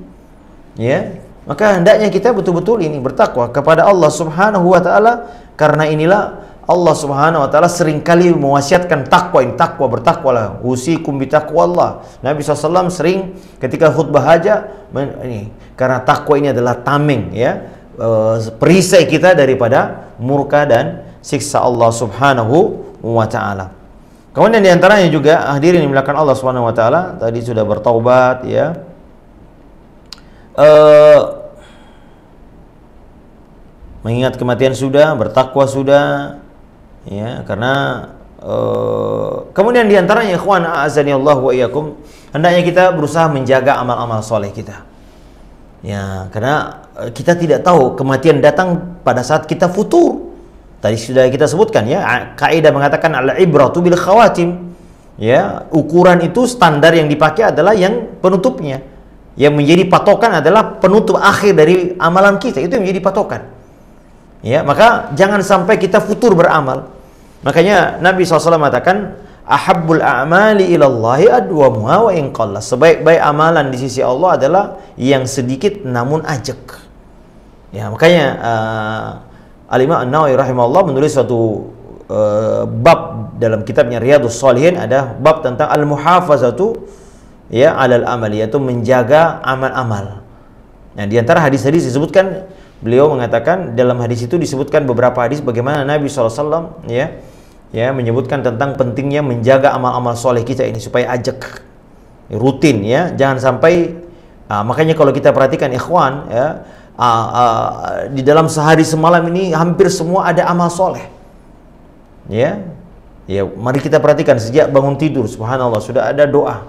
Ya, maka hendaknya kita betul-betul ini bertakwa kepada Allah Subhanahu wa taala, karena inilah Allah Subhanahu wa taala seringkali mewasiatkan takwa, ini takwa, bertakwalah, usikum bitaqwallah. Nabi SAW sering ketika khutbah hajah ini, karena takwa ini adalah tameng, ya, perisai kita daripada murka dan siksa Allah Subhanahu wa taala. Kemudian diantaranya juga hadirin yang dimuliakan Allah Subhanahu wa taala, tadi sudah bertaubat, ya. Mengingat kematian sudah, bertakwa sudah, ya, karena kemudian diantaranya, ikhwan a'azani Allah wa iyyakum, hendaknya kita berusaha menjaga amal-amal soleh kita. Ya, karena kita tidak tahu kematian datang pada saat kita futur. Tadi sudah kita sebutkan, ya, kaidah mengatakan al-ibratu bil khawatim. Ya, ukuran itu, standar yang dipakai adalah yang penutupnya. Yang menjadi patokan adalah penutup akhir dari amalan kita, itu yang menjadi patokan. Ya, maka jangan sampai kita futur beramal. Makanya Nabi SAW mengatakan, ahabbul a'mali ilallahi adwamuha wa in qalla. Sebaik-baik amalan di sisi Allah adalah yang sedikit namun ajak. Ya, makanya Al-Imam An-Nawawi rahimahullah menulis suatu bab dalam kitabnya Riyadhus Shalihin, ada bab tentang al-muhafazatu, ya, alal amal, yaitu menjaga amal-amal. Nah, di antara hadis-hadis disebutkan, beliau mengatakan dalam hadis itu disebutkan beberapa hadis bagaimana Nabi SAW menyebutkan tentang pentingnya menjaga amal-amal soleh kita ini supaya ajak, rutin, ya, jangan sampai makanya kalau kita perhatikan, ikhwan, ya, di dalam sehari semalam ini hampir semua ada amal soleh. Ya, mari kita perhatikan sejak bangun tidur, subhanallah, sudah ada doa.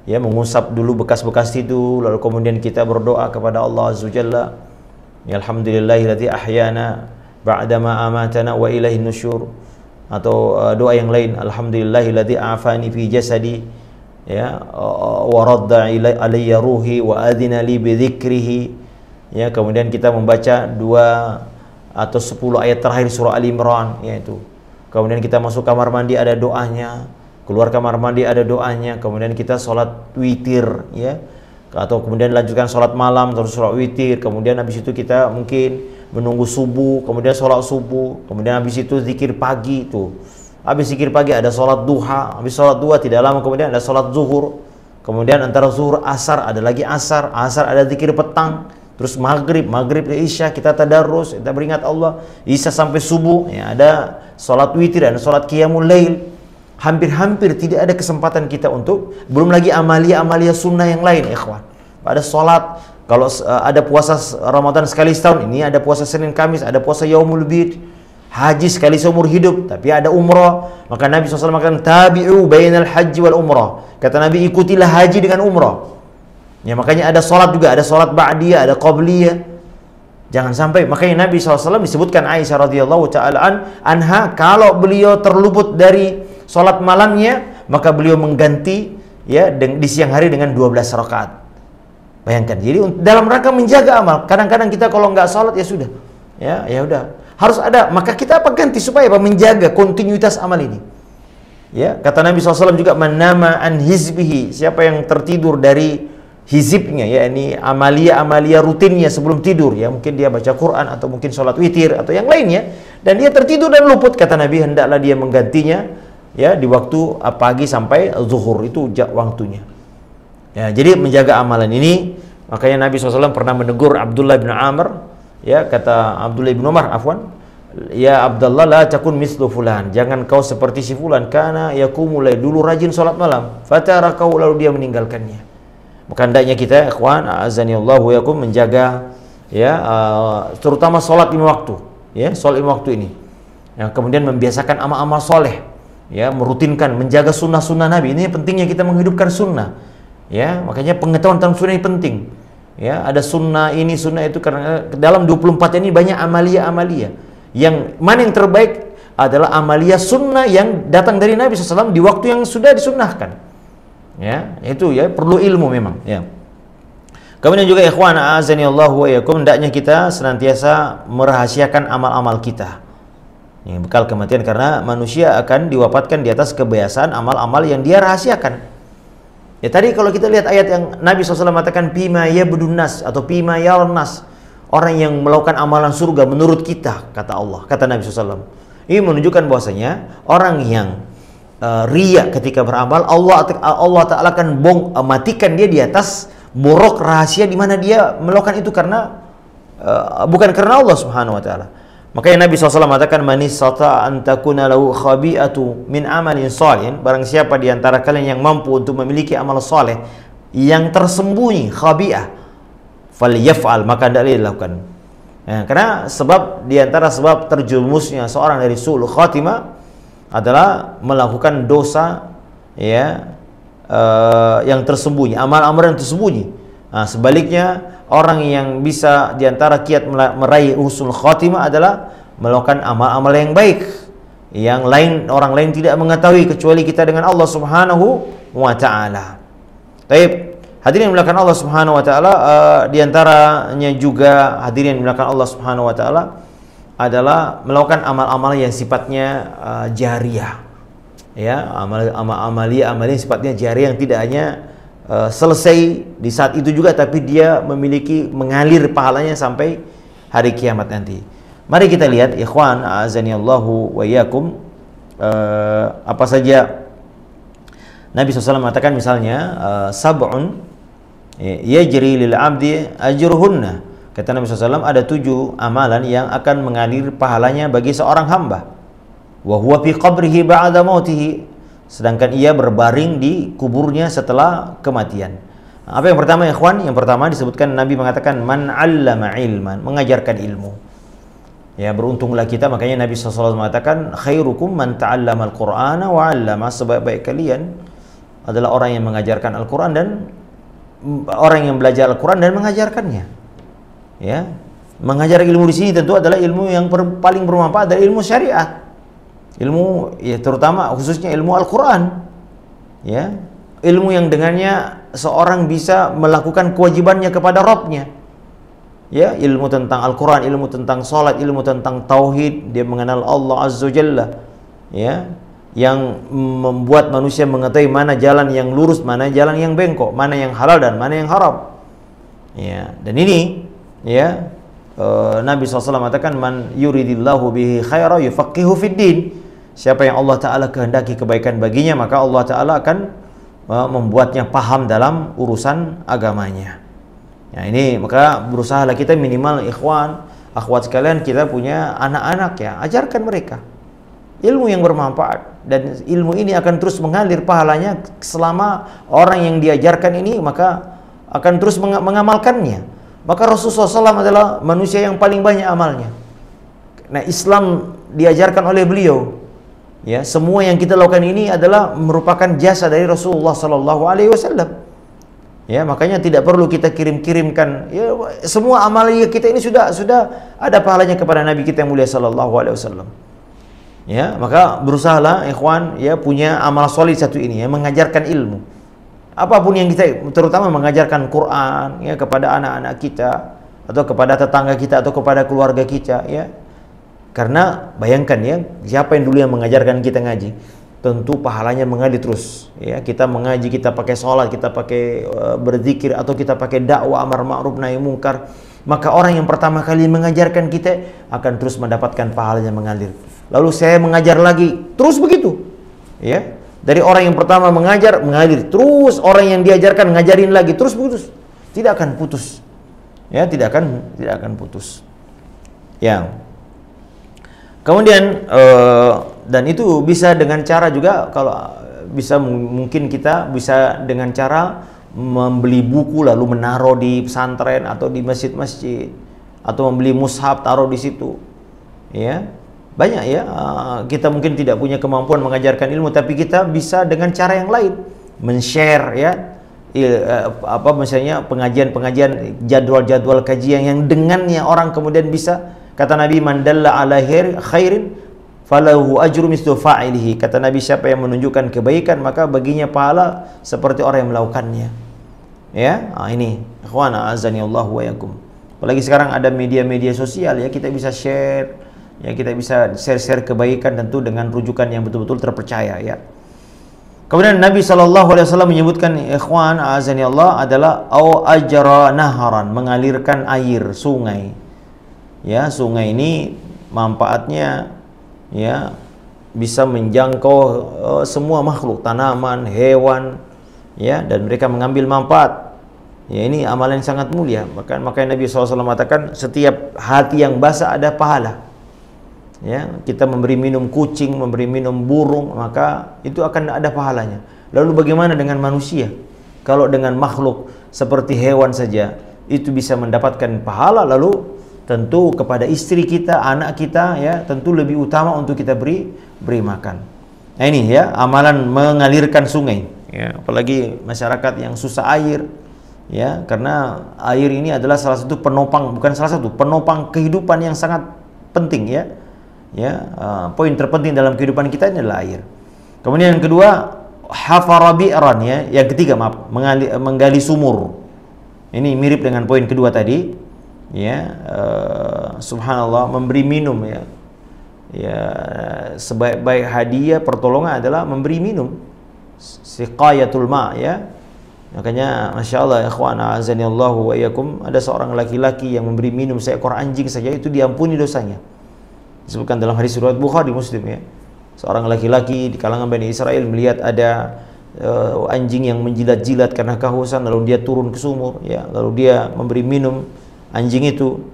Ya, mengusap dulu bekas-bekas tidur, lalu kemudian kita berdoa kepada Allah Azza wa Jalla. Ya, alhamdulillahilladzi ahyana ba'dama amatana wa ilaihin nusyur. Atau doa yang lain, alhamdulillahilladzi afani fi jasadi, ya, wa radda alayya ruhi wa adina li bi dzikrihi. Ya, kemudian kita membaca 2 atau 10 ayat terakhir surah Ali Imran, yaitu. Kemudian kita masuk kamar mandi ada doanya, keluar kamar mandi ada doanya, kemudian kita sholat witir, ya, atau kemudian lanjutkan sholat malam terus sholat witir, kemudian habis itu kita mungkin menunggu subuh, kemudian sholat subuh, kemudian habis itu zikir pagi itu. Habis zikir pagi ada sholat duha, habis sholat duha tidak lama kemudian ada sholat zuhur, kemudian antara zuhur asar ada lagi asar ada zikir petang, terus maghrib isya kita tadarrus, kita beringat Allah, isya sampai subuh, ya, ada sholat witir, ada sholat qiyamul lail. Hampir-hampir tidak ada kesempatan kita untuk, belum lagi amalia-amalia sunnah yang lain, ikhwan. Ada sholat, kalau ada puasa Ramadan sekali setahun, ini ada puasa Senin Kamis, ada puasa Yaumul Bid, haji sekali seumur hidup, tapi ada umrah. Maka Nabi SAW mengatakan, tabi'u bainal haji wal umrah. Kata Nabi, ikutilah haji dengan umrah. Ya, makanya ada sholat juga, ada sholat ba'diyah, ada qabliyah. Jangan sampai, makanya Nabi SAW disebutkan Aisyah radhiyallahu ta'ala anha, kalau beliau terluput dari sholat malamnya, maka beliau mengganti, ya, di siang hari dengan 12 rakaat. Bayangkan, jadi dalam rangka menjaga amal. Kadang-kadang kita kalau nggak sholat ya sudah, ya udah, harus ada. Maka kita apa ganti supaya apa? Menjaga kontinuitas amal ini. Ya, kata Nabi SAW juga, man nama an hizbihi, siapa yang tertidur dari hizibnya, ya, ini amalia rutinnya sebelum tidur, ya, mungkin dia baca Quran atau mungkin sholat witir atau yang lainnya, dan dia tertidur dan luput, kata Nabi, hendaklah dia menggantinya, ya, di waktu pagi sampai zuhur, itu waktunya. Ya, jadi menjaga amalan ini, makanya Nabi SAW pernah menegur Abdullah bin Amr, ya, kata Abdullah bin Umar, afwan, ya Abdullah, la takun mislu fulan, jangan kau seperti si fulan, karena yaqumul lail, dulu rajin sholat malam, fatarakahu, lalu dia meninggalkannya. Maka hendaknya kita, ikhwan, azanillahu yakum, menjaga, ya, terutama sholat 5 waktu, ya, sholat 5 waktu ini. Ya, kemudian membiasakan amal-amal soleh, ya, merutinkan, menjaga sunnah-sunnah Nabi. Ini pentingnya kita menghidupkan sunnah, ya, makanya pengetahuan tentang sunnah ini penting, ya. Ada sunnah ini, sunnah itu, karena dalam 24 ini banyak amalia-amalia. Yang mana yang terbaik adalah amalia sunnah yang datang dari Nabi SAW di waktu yang sudah disunnahkan. Ya, itu, ya, perlu ilmu memang, ya. Kemudian juga ikhwan azanillahu wa iyyakum, hendaknya kita senantiasa merahasiakan amal-amal kita. Ini bekal kematian, karena manusia akan diwafatkan di atas kebiasaan amal-amal yang dia rahasiakan. Ya, tadi kalau kita lihat ayat yang Nabi SAW mengatakan pima yabdun nas atau pima yaron nas, orang yang melakukan amalan surga menurut kita, kata Allah, kata Nabi SAW. Ini menunjukkan bahwasanya orang yang riya ketika beramal, Allah Ta'ala akan matikan dia di atas borok rahasia di mana dia melakukan itu karena bukan karena Allah Subhanahu wa Ta'ala. Makanya Nabi SAW mengatakan, man istata'a an takuna lahu khabi'atu min amalin shalih, barang siapa di antara kalian yang mampu untuk memiliki amal saleh yang tersembunyi, khabi'ah, falyaf'al, maka hendaklah dilakukan. Ya, karena sebab di antara sebab terjerumusnya seorang dari su'ul khatimah adalah melakukan dosa, ya, yang tersembunyi, amal-amal yang tersembunyi. Nah, sebaliknya orang yang bisa diantara kiat meraih husnul khatimah adalah melakukan amal-amal yang baik, yang orang lain tidak mengetahui kecuali kita dengan Allah Subhanahu wa Ta'ala. Baik, hadirin yang dimuliakan Allah Subhanahu wa Ta'ala, diantaranya juga hadirin yang dimuliakan Allah Subhanahu wa Ta'ala adalah melakukan amal-amal yang sifatnya jariyah, ya, amalia yang sifatnya jariyah, yang tidak hanya selesai di saat itu juga, tapi dia memiliki mengalir pahalanya sampai hari kiamat nanti. Mari kita lihat, ikhwan azanillahu wa iyyakum, apa saja Nabi SAW mengatakan, misalnya sab'un yajri lil abdi ajruhunna. Kata Nabi SAW, ada 7 amalan yang akan mengalir pahalanya bagi seorang hamba. Wa huwa fi qabrihi ba'da mautihi, sedangkan ia berbaring di kuburnya setelah kematian. Apa yang pertama, ikhwan? Yang pertama disebutkan, Nabi mengatakan, man 'allama ilman, mengajarkan ilmu. Ya, beruntunglah kita, makanya Nabi SAW mengatakan, khairukum man ta'allama al-Qur'ana wa 'allama, sebaik-baik kalian adalah orang yang mengajarkan Al-Qur'an dan orang yang belajar Al-Qur'an dan mengajarkannya. Ya, Mengajar ilmu di sini tentu adalah ilmu yang paling bermanfaat dari ilmu syariat. Ilmu ya terutama khususnya ilmu Al-Qur'an. Ya. Ilmu yang dengannya seorang bisa melakukan kewajibannya kepada Rabb-nya. Ya, ilmu tentang Al-Qur'an, ilmu tentang salat, ilmu tentang tauhid, dia mengenal Allah Azza wa Jalla. Ya, yang membuat manusia mengetahui mana jalan yang lurus, mana jalan yang bengkok, mana yang halal dan mana yang haram. Ya, dan ini ya Nabi SAW mengatakan man yuridillahu bihi khaira yufaqihu fid din. Siapa yang Allah Ta'ala kehendaki kebaikan baginya, maka Allah Ta'ala akan membuatnya paham dalam urusan agamanya. Ya, ini maka berusahalah kita minimal ikhwan, akhwat sekalian, kita punya anak-anak ya, ajarkan mereka ilmu yang bermanfaat, dan ilmu ini akan terus mengalir pahalanya selama orang yang diajarkan ini maka akan terus mengamalkannya. Maka Rasulullah SAW adalah manusia yang paling banyak amalnya. Nah, Islam diajarkan oleh beliau. Ya, semua yang kita lakukan ini adalah merupakan jasa dari Rasulullah SAW. Ya, makanya tidak perlu kita kirimkan. Ya, semua amalia kita ini sudah ada pahalanya kepada Nabi kita yang mulia SAW. Ya, maka berusahalah ikhwan ya punya amal solid satu ini ya, mengajarkan ilmu. Apapun yang kita, terutama mengajarkan Quran ya kepada anak-anak kita atau kepada tetangga kita atau kepada keluarga kita ya. Karena bayangkan ya, siapa yang dulu yang mengajarkan kita ngaji? Tentu pahalanya mengalir terus ya. Kita mengaji, kita pakai sholat, kita pakai berzikir, atau kita pakai dakwah amar ma'ruf nahi munkar, maka orang yang pertama kali mengajarkan kita akan terus mendapatkan pahalanya mengalir. Lalu saya mengajar lagi, terus begitu ya. Dari orang yang pertama mengajar, mengalir terus, orang yang diajarkan ngajarin lagi, terus putus. Tidak akan putus. Ya, tidak akan putus. Ya. Kemudian dan itu bisa dengan cara juga, kalau bisa mungkin kita bisa dengan cara membeli buku lalu menaruh di pesantren atau di masjid-masjid, atau membeli mushaf taruh di situ. Ya. Banyak ya, kita mungkin tidak punya kemampuan mengajarkan ilmu, tapi kita bisa dengan cara yang lain men-share ya, misalnya pengajian jadwal-jadwal kajian yang dengannya orang kemudian bisa, kata Nabi, man dalla ala khairin falahu ajru mislu fa'ilihi. Kata Nabi, siapa yang menunjukkan kebaikan maka baginya pahala seperti orang yang melakukannya. Ya, ini ikhwan azani Allah wa yakum. Apalagi sekarang ada media-media sosial ya, kita bisa share ya, kita bisa share kebaikan tentu dengan rujukan yang betul-betul terpercaya ya. Kemudian Nabi SAW menyebutkan ikhwan azani Allah adalah au ajra naharan, mengalirkan air sungai. Ya, sungai ini manfaatnya ya bisa menjangkau semua makhluk, tanaman, hewan ya, dan mereka mengambil manfaat. Ya, ini amalan yang sangat mulia. Makanya Nabi SAW mengatakan setiap hati yang basah ada pahala. Ya, kita memberi minum kucing, memberi minum burung, maka itu akan ada pahalanya. Lalu bagaimana dengan manusia? Kalau dengan makhluk seperti hewan saja itu bisa mendapatkan pahala, lalu tentu kepada istri kita, anak kita ya, tentu lebih utama untuk kita beri makan. Nah, ini ya amalan mengalirkan sungai. Ya, apalagi masyarakat yang susah air ya, karena air ini adalah salah satu penopang, bukan salah satu, penopang kehidupan yang sangat penting ya. Ya, poin terpenting dalam kehidupan kita ini adalah air. Kemudian yang kedua, hafara bi'ran ya. Yang ketiga, maaf, menggali sumur. Ini mirip dengan poin kedua tadi. Ya, subhanallah, memberi minum ya. Ya, sebaik-baik hadiah pertolongan adalah memberi minum. Siqayatul ma ya. Makanya Masya Allah ya ikhwan azanillahu wa iyyakum, ada seorang laki-laki yang memberi minum seekor anjing saja itu diampuni dosanya. Disebutkan dalam hadis riwayat Bukhari Muslim ya. Seorang laki-laki di kalangan Bani Israel melihat ada anjing yang menjilat-jilat karena kehausan, lalu dia turun ke sumur ya, lalu dia memberi minum anjing itu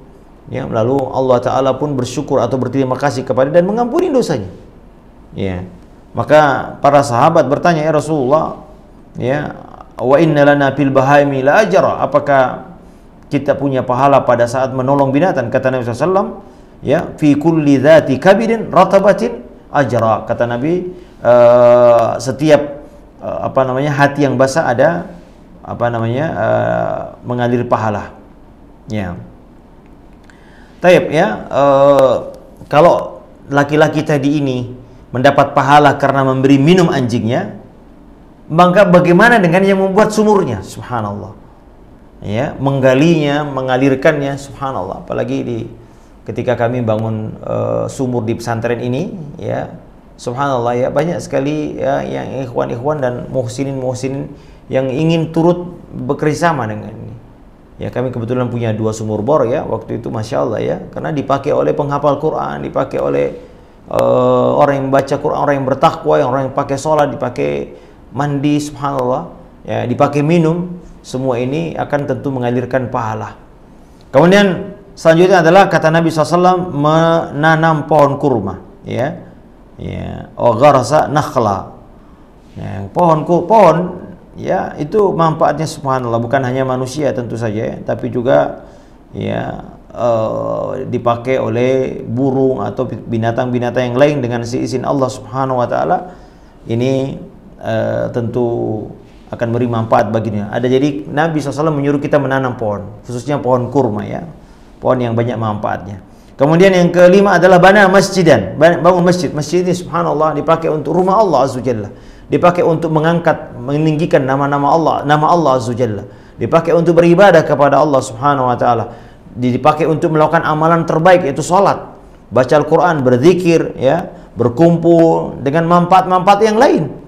ya, lalu Allah Ta'ala pun bersyukur atau berterima kasih kepada dan mengampuni dosanya ya. Maka para sahabat bertanya, ya Rasulullah ya, wa inna lana fil bahaimi la ajra, apakah kita punya pahala pada saat menolong binatang? Kata Nabi SAW ya, fi kulli dzati kabirin ratabatin ajra. Kata Nabi, setiap hati yang basah ada mengalir pahala ya. Taib ya, kalau laki-laki tadi ini mendapat pahala karena memberi minum anjingnya, maka bagaimana dengan yang membuat sumurnya? Subhanallah. Ya, menggalinya, mengalirkannya, subhanallah. Apalagi ketika kami bangun sumur di pesantren ini, ya, subhanallah ya, banyak sekali ya yang ikhwan-ikhwan dan muhsinin-muhsinin yang ingin turut bekerjasama dengan ini. Ya, kami kebetulan punya 2 sumur bor ya waktu itu, masya Allah ya, karena dipakai oleh penghafal Quran, dipakai oleh orang yang membaca Quran, orang yang bertakwa, orang yang pakai sholat, dipakai mandi, subhanallah ya, dipakai minum. Semua ini akan tentu mengalirkan pahala. Kemudian selanjutnya adalah kata Nabi SAW, menanam pohon kurma, ya, ya, gharasa nakhla, ya, pohon ya, itu manfaatnya subhanallah, bukan hanya manusia tentu saja ya, tapi juga ya dipakai oleh burung atau binatang-binatang yang lain dengan seizin Allah Subhanahu wa taala. Ini tentu akan beri manfaat baginya. Jadi Nabi SAW menyuruh kita menanam pohon, khususnya pohon kurma ya, pohon yang banyak manfaatnya. Kemudian yang kelima adalah bana masjidan, bangun masjid. Masjid ini subhanallah dipakai untuk rumah Allah Azza Jalla, dipakai untuk mengangkat, meninggikan nama-nama Allah, nama Allah Azza Jalla, dipakai untuk beribadah kepada Allah Subhanahu wa taala, dipakai untuk melakukan amalan terbaik yaitu salat, baca Al-Qur'an, berzikir ya, berkumpul dengan manfaat-manfaat yang lain.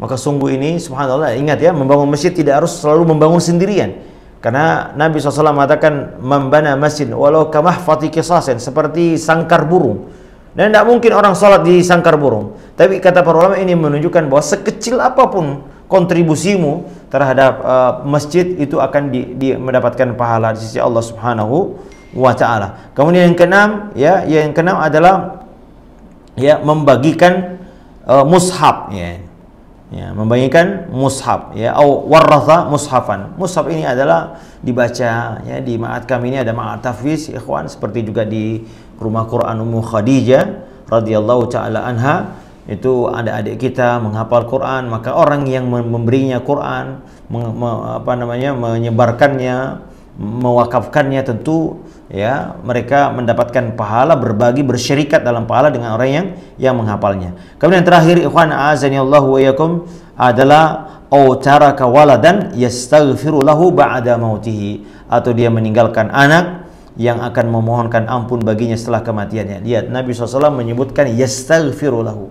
Maka sungguh ini subhanallah, ingat ya, membangun masjid tidak harus selalu membangun sendirian. Karena Nabi SAW mengatakan, membana masjid walau kamahfati kisasin, seperti sangkar burung. Dan tidak mungkin orang sholat di sangkar burung. Tapi kata para ulama ini menunjukkan bahwa sekecil apapun kontribusimu terhadap masjid itu akan mendapatkan pahala di sisi Allah Subhanahu wa taala. Kemudian yang keenam ya, yang keenam adalah ya membagikan mushaf ya. Ya, membagikan mushaf ya, au waratha mushafan. Mushaf ini adalah dibaca ya, di ma'at kami ini ada ma'at tahfiz ikhwan, seperti juga di rumah Quran Ummu Khadijah radhiyallahu taala anha. Itu ada adik kita menghafal Quran, maka orang yang memberinya Quran, menyebarkannya, mewakafkannya, tentu ya mereka mendapatkan pahala, berbagi, bersyirikat dalam pahala dengan orang yang menghafalnya. Kemudian terakhir ikhwan azanillahu wa iyyakum adalah au taraka waladan yastaghfiru lahu ba'da mautihi, atau dia meninggalkan anak yang akan memohonkan ampun baginya setelah kematiannya. Lihat Nabi SAW menyebutkan yastaghfiru lahu,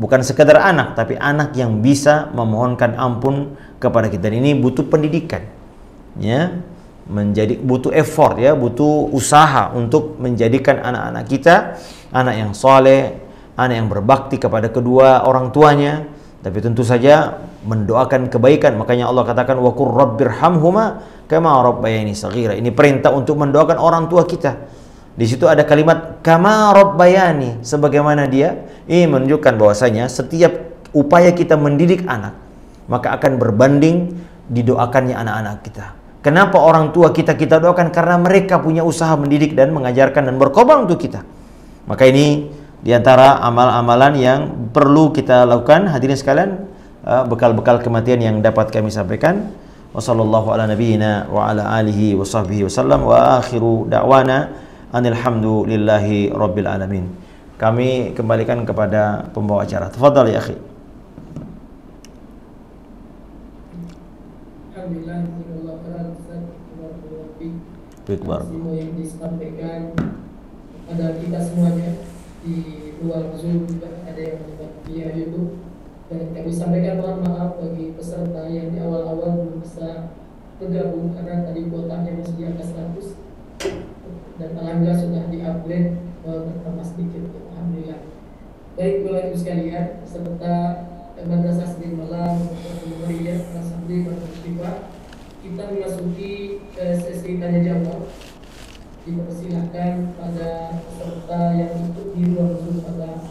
bukan sekedar anak, tapi anak yang bisa memohonkan ampun kepada kita. Dan ini butuh pendidikan ya, butuh effort ya, butuh usaha untuk menjadikan anak-anak kita anak yang soleh, anak yang berbakti kepada kedua orang tuanya, tapi tentu saja mendoakan kebaikan. Makanya Allah katakan wa qur rabbirhamhuma kama rabbayani shaghira. Ini perintah untuk mendoakan orang tua kita. Di situ ada kalimat kama rabbayani, sebagaimana dia. Ini menunjukkan bahwasanya setiap upaya kita mendidik anak, maka akan berbanding didoakannya anak-anak kita. Kenapa orang tua kita doakan? Karena mereka punya usaha mendidik dan mengajarkan dan berkorban untuk kita. Maka ini diantara amal-amalan yang perlu kita lakukan. Hadirin sekalian, bekal-bekal kematian yang dapat kami sampaikan. Wassallallahu ala nabiyyina wa ala alihi wa sahbihi wasallam, wa akhiru da'wana anilhamdulillahi rabbil alamin. Kami kembalikan kepada pembawa acara. Tafadhal ya akhi. Alhamdulillah, semua yang disampaikan pada kita semuanya di luar Zoom, juga ada yang via YouTube, dan kami sampaikan mohon maaf bagi peserta yang di awal-awal belum bisa bergabung karena tadi kuotanya masih di atas 100, dan alhamdulillah sudah di-upgrade bertambah sedikit. Alhamdulillah. Baik, Bapak Ibu sekalian, peserta Madrasah Sri Malang, Muhammadiyah, Alhamdulillah, kita memasuki sesi tanya jawab. Dipersilahkan pada peserta yang ikut di ruang Zoom pada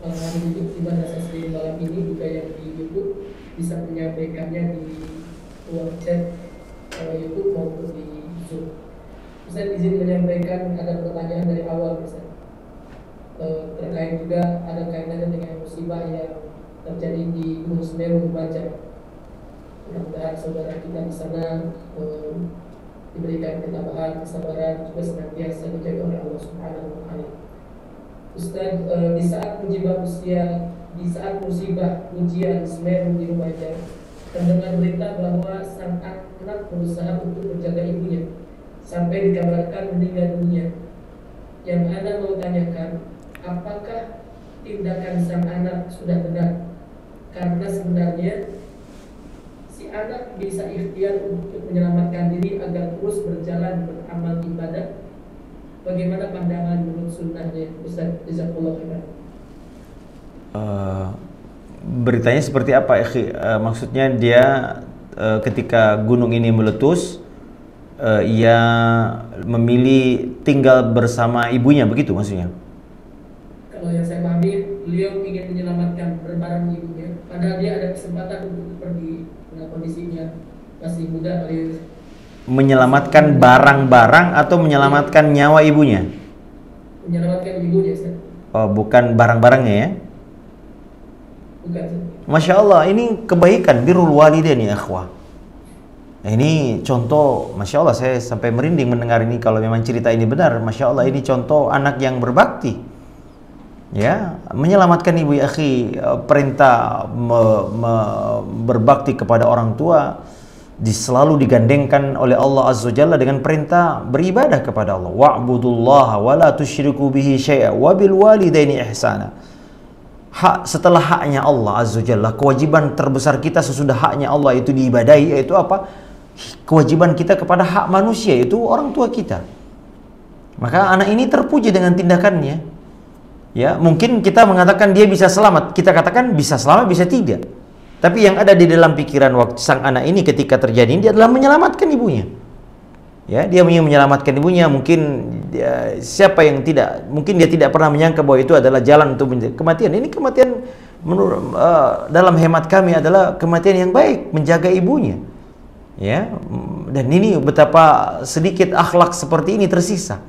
malam hari ini di Madrasah Sri Malang ini, juga yang di YouTube bisa menyampaikannya di ruang chat YouTube maupun di Zoom. Saya izin menyampaikan ada pertanyaan dari awal, Ustaz. Terkait juga ada kaitannya dengan musibah yang terjadi di Gunung Semeru, Lumajang. Mudah-mudahan saudara kita di sana diberikan ketabahan, kesabaran, juga senantiasa dijaga oleh Allah Subhanahu wa Ta'ala. Ustaz, di saat musibah ujian Semeru di rumahnya, terdengar berita bahwa sang anak berusaha untuk menjaga ibunya sampai dikabarkan meninggal dunia. Yang Anda mau tanyakan, apakah tindakan sang anak sudah benar? Karena sebenarnya si anak bisa ikhtiar untuk menyelamatkan diri agar terus berjalan beramal ibadah. Bagaimana pandangan menurut sunnahnya, Ustaz? Jazakallahu khairan. Beritanya seperti apa? Maksudnya dia ketika gunung ini meletus, ia memilih tinggal bersama ibunya, begitu maksudnya? Kalau yang saya pahami, beliau ingin menyelamatkan berbareng ibunya, padahal dia ada kesempatan untuk pergi dengan kondisinya masih muda. Menyelamatkan barang-barang atau menyelamatkan nyawa ibunya? Menyelamatkan ibunya, Ustaz. Oh, bukan barang-barangnya ya? Bukan. Masya Allah, ini kebaikan, birrul walidain ya akhwah. Ini contoh, Masya Allah, saya sampai merinding mendengar ini. Kalau memang cerita ini benar, Masya Allah, ini contoh anak yang berbakti. Ya, menyelamatkan ibu ya akhi, perintah berbakti kepada orang tua selalu digandengkan oleh Allah Azza wa Jalla dengan perintah beribadah kepada Allah. Wa'budullaha wa la tusyriku bihi syai'a wa bil walidaini ihsana. Hak setelah haknya Allah Azza wa Jalla, kewajiban terbesar kita sesudah haknya Allah itu diibadahi, yaitu apa? Kewajiban kita kepada hak manusia, yaitu orang tua kita. Maka anak ini terpuji dengan tindakannya. Ya, mungkin kita mengatakan dia bisa selamat, kita katakan bisa selamat, bisa tidak. Tapi yang ada di dalam pikiran waktu sang anak ini ketika terjadi ini, dia adalah menyelamatkan ibunya. Ya, dia ingin menyelamatkan ibunya. Mungkin siapa yang tidak, mungkin dia tidak pernah menyangka bahwa itu adalah jalan untuk kematian. Ini kematian menurut dalam hemat kami adalah kematian yang baik, menjaga ibunya. Ya, dan ini betapa sedikit akhlak seperti ini tersisa.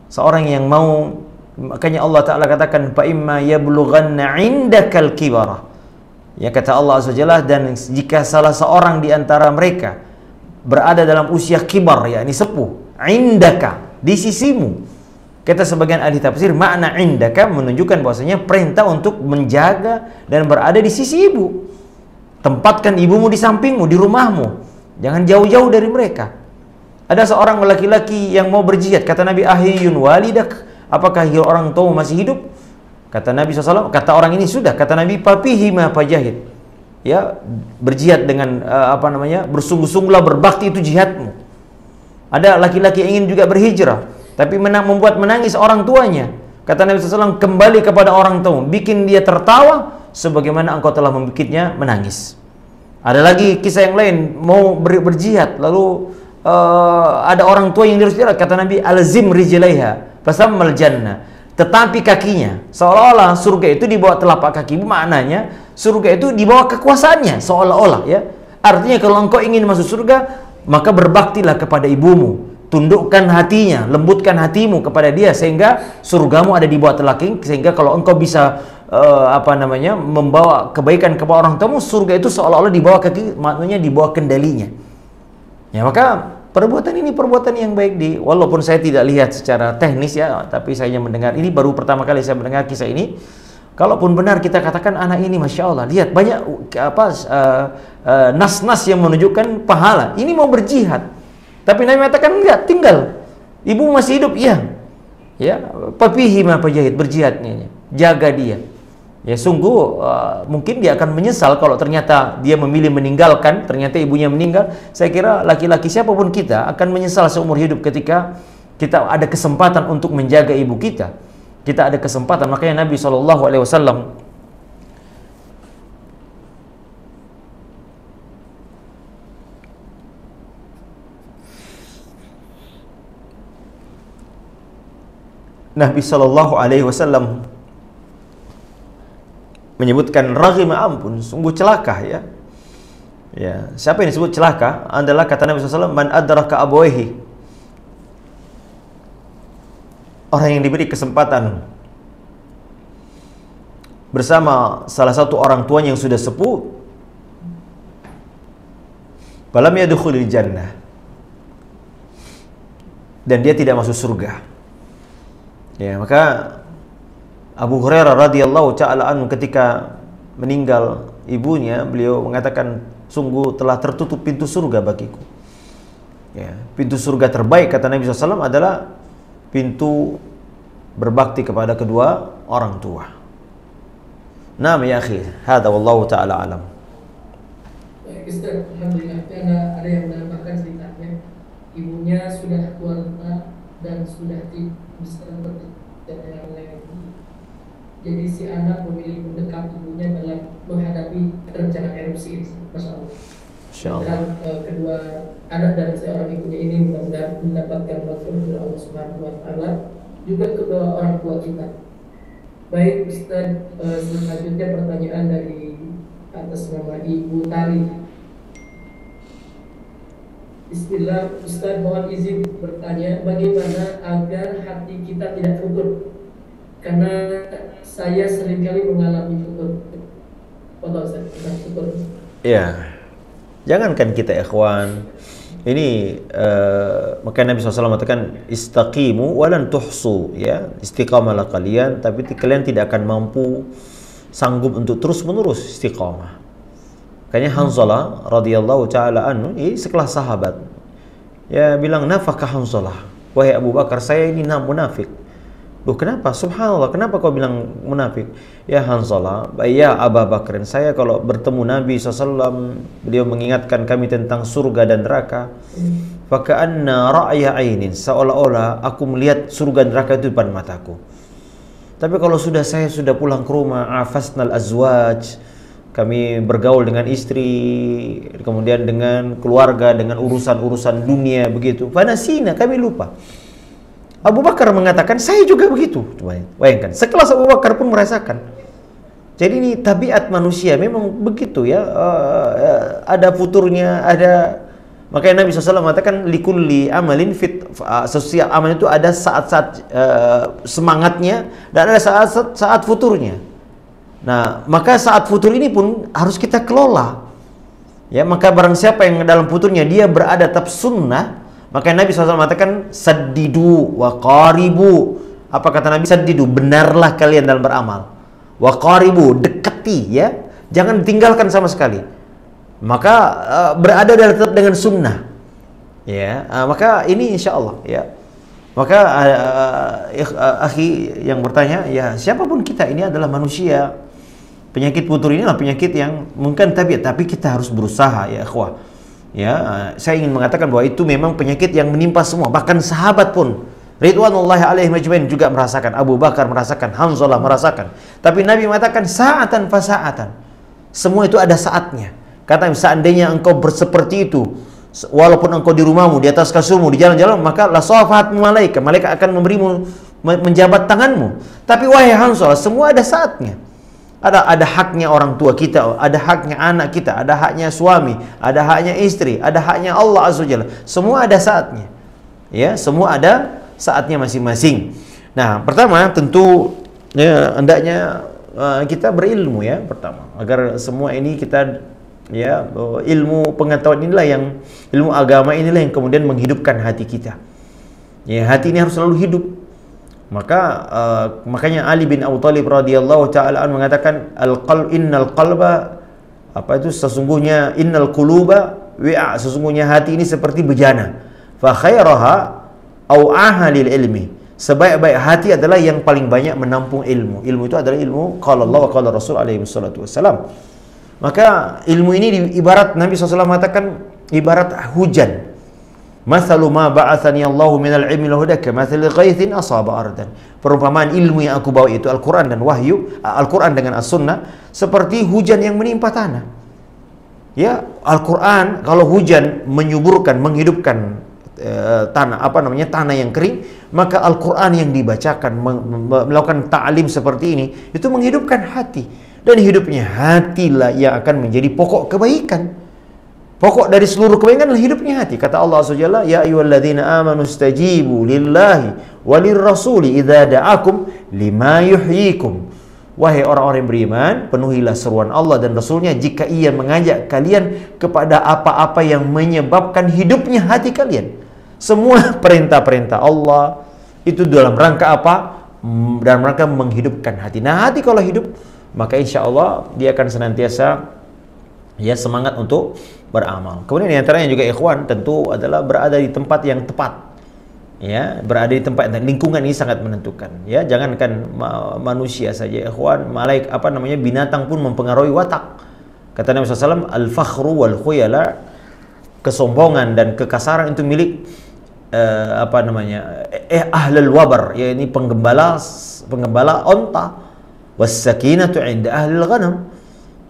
Seorang yang mau, makanya Allah Ta'ala katakan, fa imma yablughanna 'indakal kibara. Ya, kata Allah Azza wa Jalla, dan jika salah seorang di antara mereka berada dalam usia kibar, yakni sepuh, indaka, di sisimu. Kata sebagian ahli tafsir, makna indaka menunjukkan bahwasanya perintah untuk menjaga dan berada di sisi ibu. Tempatkan ibumu di sampingmu, di rumahmu. Jangan jauh-jauh dari mereka. Ada seorang laki-laki yang mau berjihad, kata Nabi, ahyun walidak, apakah orang tua masih hidup? Kata Nabi SAW, kata orang ini sudah, kata Nabi, papihima pajahid. Ya, berjihad dengan bersungguh-sungguhlah berbakti, itu jihadmu. Ada laki-laki yang ingin juga berhijrah, tapi membuat menangis orang tuanya. Kata Nabi SAW, kembali kepada orang tua, bikin dia tertawa sebagaimana engkau telah membuatnya menangis. Ada lagi kisah yang lain, mau berjihad, lalu ada orang tua yang harus jihad. Kata Nabi, alzim rijlaiha fasammal jannah. Tetapi kakinya, seolah-olah surga itu di bawah telapak kaki. Maknanya surga itu di bawah kekuasaannya, seolah-olah ya. Artinya kalau engkau ingin masuk surga, maka berbaktilah kepada ibumu, tundukkan hatinya, lembutkan hatimu kepada dia, sehingga surgamu ada di bawah telapak kaki. Sehingga kalau engkau bisa membawa kebaikan kepada orang tuamu, surga itu seolah-olah di bawah kaki, maknanya di bawah kendalinya. Ya, maka perbuatan ini perbuatan yang baik, walaupun saya tidak lihat secara teknis ya, tapi saya hanya mendengar. Ini baru pertama kali saya mendengar kisah ini. Kalaupun benar kita katakan anak ini Masya Allah, lihat banyak nas-nas yang menunjukkan pahala. Ini mau berjihad, tapi Nabi mengatakan enggak, tinggal. Ibu masih hidup, iya. Ya, papihi ma pajahid, berjihadnya, jaga dia. Ya, sungguh mungkin dia akan menyesal kalau ternyata dia memilih meninggalkan, ternyata ibunya meninggal. Saya kira laki-laki siapapun kita akan menyesal seumur hidup ketika kita ada kesempatan untuk menjaga ibu kita. Kita ada kesempatan, makanya Nabi SAW menyebutkan raghima, ampun, sungguh celaka ya. Ya, siapa yang disebut celaka adalah kata Nabi SAW, man adraka abawaihi, orang yang diberi kesempatan bersama salah satu orang tuanya yang sudah sepuh, falam yadkhulul jannah, dan dia tidak masuk surga. Ya, maka Abu Hurairah radhiyallahu ta'ala anhu ketika meninggal ibunya, beliau mengatakan, sungguh telah tertutup pintu surga bagiku. Ya, pintu surga terbaik kata Nabi SAW adalah pintu berbakti kepada kedua orang tua. Naam ya akhi, hadza wallahu ta'ala alam. Baik Ustaz, alhamdulillah ada yang menambahkan ceritanya, ibunya sudah tua renta dan sudah tidak bisa berjalan lagi. Jadi si anak memilih mendekat ibunya dalam menghadapi rencana erupsi ini. Masya Allah. Dan kedua anak dan seorang ibunya ini mudah-mudahan mendapatkan bantuan dari Allah Subhanahu Wa Taala, juga kedua orang tua kita. Baik Ustaz, selanjutnya pertanyaan dari atas nama Ibu Tari. Bismillah, Ustaz mohon izin bertanya, bagaimana agar hati kita tidak futur? Karena saya seringkali mengalami futur. Futur. Ya, jangankan kita ikhwan, ini maka Nabi SAW mengatakan istaqimu walan tuhsu, ya, istiqamalah kalian, tapi kalian tidak akan mampu sanggup untuk terus menerus istiqamah. Makanya Hanzalah radhiyallahu ta'ala anhu, ini sekelas sahabat, ya, bilang, nafakah Hanzalah, wahai Abu Bakar, saya ini munafik. Loh, kenapa? Subhanallah, kenapa kau bilang munafik? Ya Hanzalah, ya Abu Bakar, saya kalau bertemu Nabi SAW, beliau mengingatkan kami tentang surga dan neraka, faka'anna ra'ya ainin, seolah-olah aku melihat surga dan neraka itu depan mataku. Tapi kalau saya sudah pulang ke rumah, afasnal azwaj, kami bergaul dengan istri, kemudian dengan keluarga, dengan urusan-urusan dunia begitu, fanasina, kami lupa. Abu Bakar mengatakan, saya juga begitu. Bayangkan, sekelas Abu Bakar pun merasakan. Jadi ini tabiat manusia, memang begitu ya. Ada futurnya, ada. Makanya Nabi SAW mengatakan, likulli amalin fit. Setiap amal itu ada saat-saat semangatnya dan ada saat futurnya. Nah, maka saat futur ini pun harus kita kelola. Ya, maka barang siapa yang dalam futurnya dia berada tetap sunnah, maka Nabi SAW mengatakan saddidu wa qaribu. Apa kata Nabi? Saddidu, benarlah kalian dalam beramal. Wa qaribu, dekati ya. Jangan ditinggalkan sama sekali. Maka berada tetap dengan sunnah. Ya, maka ini insya Allah ya. Maka akhi yang bertanya, ya siapapun kita ini adalah manusia. Penyakit futur ini adalah penyakit yang mungkin tabiat, tapi kita harus berusaha ya ikhwah. Ya, saya ingin mengatakan bahwa itu memang penyakit yang menimpa semua, bahkan sahabat pun ridwanullahi alaihim ajmain juga merasakan, Abu Bakar merasakan, Hanzalah merasakan. Tapi Nabi mengatakan sa'atan fa sa'atan. Semua itu ada saatnya. Kata seandainya engkau seperti itu, walaupun engkau di rumahmu, di atas kasurmu, di jalan-jalan, maka la safahatmu malaikat, malaikat akan memberimu, menjabat tanganmu. Tapi wahai Hanzalah, semua ada saatnya. Ada haknya orang tua kita, ada haknya anak kita, ada haknya suami, ada haknya istri, ada haknya Allah Azza wa Jalla. Semua ada saatnya. Ya, semua ada saatnya masing-masing. Nah, pertama tentu ya hendaknya kita berilmu ya, pertama. Agar semua ini kita ya, ilmu pengetahuan inilah yang, ilmu agama inilah yang kemudian menghidupkan hati kita. Ya, hati ini harus selalu hidup. Makanya Ali bin Abi Thalib radhiyallahu taala anhu mengatakan innal qalba, apa itu, sesungguhnya innal quluba wi'a, sesungguhnya hati ini seperti bejana, fa khairaha au ahalil ilmi, sebaik-baik hati adalah yang paling banyak menampung ilmu. Ilmu itu adalah ilmu qala Allah wa qala Rasul alaihi wassalatu wassalam. Maka ilmu ini ibarat, Nabi SAW mengatakan ibarat hujan. Mathalu ma ba'athani Allahu minal ilmi lahuda kamathali ghaithin asaba ardan. Perumpamaan ilmu yang aku bawa itu Al-Quran dan wahyu, Al-Quran dengan As-Sunnah, seperti hujan yang menimpa tanah. Ya, Al-Quran kalau hujan menyuburkan, menghidupkan tanah, tanah yang kering, maka Al-Quran yang dibacakan, melakukan ta'lim seperti ini, itu menghidupkan hati. Dan hidupnya hatilah yang akan menjadi pokok kebaikan. Pokok dari seluruh kebaikan adalah hidupnya hati. Kata Allah SWT, ya ayyuhalladzina amanu stajibu lillahi walirrasuli idza da'akum lima yuhyikum. Wahai orang-orang yang beriman, penuhilah seruan Allah dan Rasulnya jika ia mengajak kalian kepada apa-apa yang menyebabkan hidupnya hati kalian. Semua perintah-perintah Allah itu dalam rangka apa? Dalam rangka menghidupkan hati. Nah, hati kalau hidup, maka insya Allah dia akan senantiasa ya semangat untuk beramal. Kemudian diantaranya juga ikhwan tentu adalah berada di tempat yang tepat. Ya, berada di tempat lingkungan ini sangat menentukan. Ya, jangankan manusia saja ikhwan, binatang pun mempengaruhi watak. Kata Nabi SAW, al-fakhru wal khuyala, kesombongan dan kekasaran itu milik ahlul wabar, yakni penggembala onta, was-sakinatu 'inda ahlil ghanam.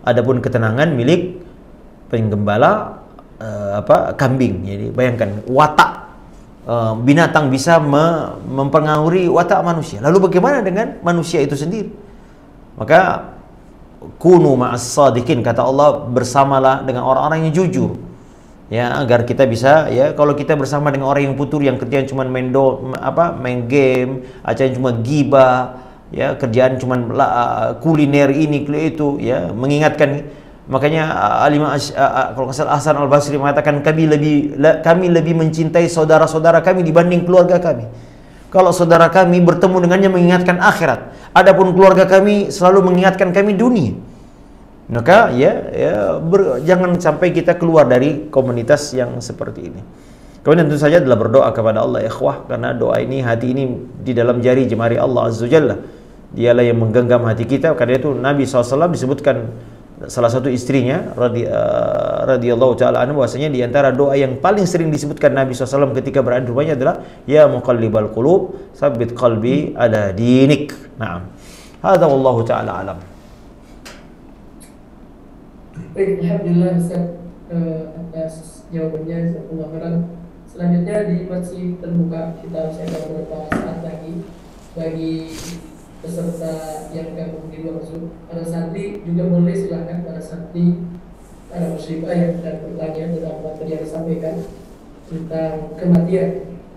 Adapun ketenangan milik penggembala kambing. Jadi bayangkan watak binatang bisa mempengaruhi watak manusia. Lalu bagaimana dengan manusia itu sendiri? Maka kunu ma'as sadiqin, kata Allah, bersamalah dengan orang-orang yang jujur. Ya, agar kita bisa, ya, kalau kita bersama dengan orang yang putur, yang kerjaan cuma main game, acara cuma gibah, ya, kerjaan cuma kuliner ini itu, ya, mengingatkan. Makanya kalau nggak Hasan Al-Basri mengatakan kami lebih mencintai saudara-saudara kami dibanding keluarga kami. Kalau saudara kami bertemu dengannya mengingatkan akhirat, adapun keluarga kami selalu mengingatkan kami dunia. Maka jangan sampai kita keluar dari komunitas yang seperti ini. Kemudian tentu saja adalah berdoa kepada Allah, ikhwah, karena doa ini, hati ini di dalam jari jemari Allah Azza Jalla. Dialah yang menggenggam hati kita. Karena itu Nabi SAW disebutkan salah satu istrinya radhiyallahu taala anha, bahwasanya di antara doa yang paling sering disebutkan Nabi SAW ketika berada di rumahnya adalah ya muqallibal qulub tsabbit qalbi ala dinik. Naam. Hadza wallahu taala alam. Baik, alhamdulillah Ustaz atas jawabannya, jazakumullah khairan. Selanjutnya masih terbuka, kita akan beberapa saat lagi bagi peserta yang gabung di luar Zoom. Para santri juga boleh, silakan para santri, para muslimah yang akan bertanya tentang materi yang disampaikan tentang kematian,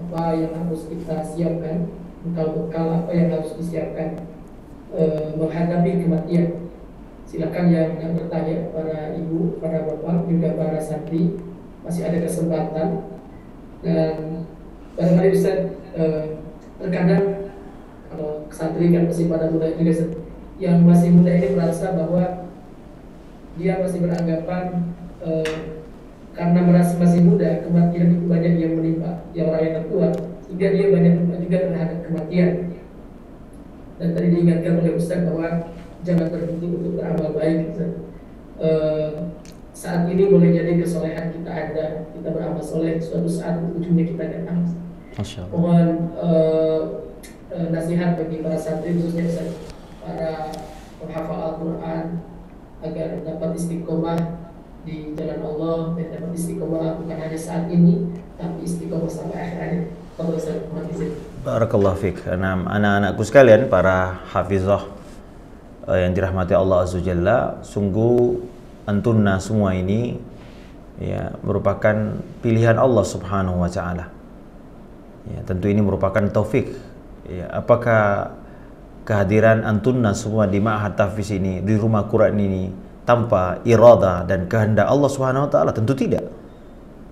apa yang harus kita siapkan, bekal apa yang harus disiapkan menghadapi kematian. Silakan yang akan bertanya, para ibu, para bapak, juga para santri, masih ada kesempatan. Dan barangkali bisa terkadang kalau santri kan masih pada muda juga, yang masih muda ini merasa bahwa dia masih beranggapan karena merasa masih muda, kematian itu banyak yang menimpa yang orang yang tua, sehingga dia banyak juga terhadap kematian. Dan tadi diingatkan oleh Ustaz bahwa jangan berhenti untuk beramal baik. Saat ini boleh jadi kesolehan kita ada, kita beramal soleh, suatu saat ujungnya kita datang. Mohon nasihat bagi para santri, khususnya para penghafal Al-Quran, agar dapat istiqomah di jalan Allah, dan dapat istiqomah bukan hanya saat ini, tapi istiqomah sampai akhir hayat. Barakallahu fiik. Anak-anakku sekalian, para hafizah yang dirahmati Allah Azza Jalla, sungguh antunna semua ini ya merupakan pilihan Allah Subhanahu wa taala. Ya, tentu ini merupakan taufik. Ya, apakah kehadiran antunna semua di Ma'had Tahfiz ini, di rumah Quran ini, tanpa irada dan kehendak Allah Subhanahu wa taala? Tentu tidak.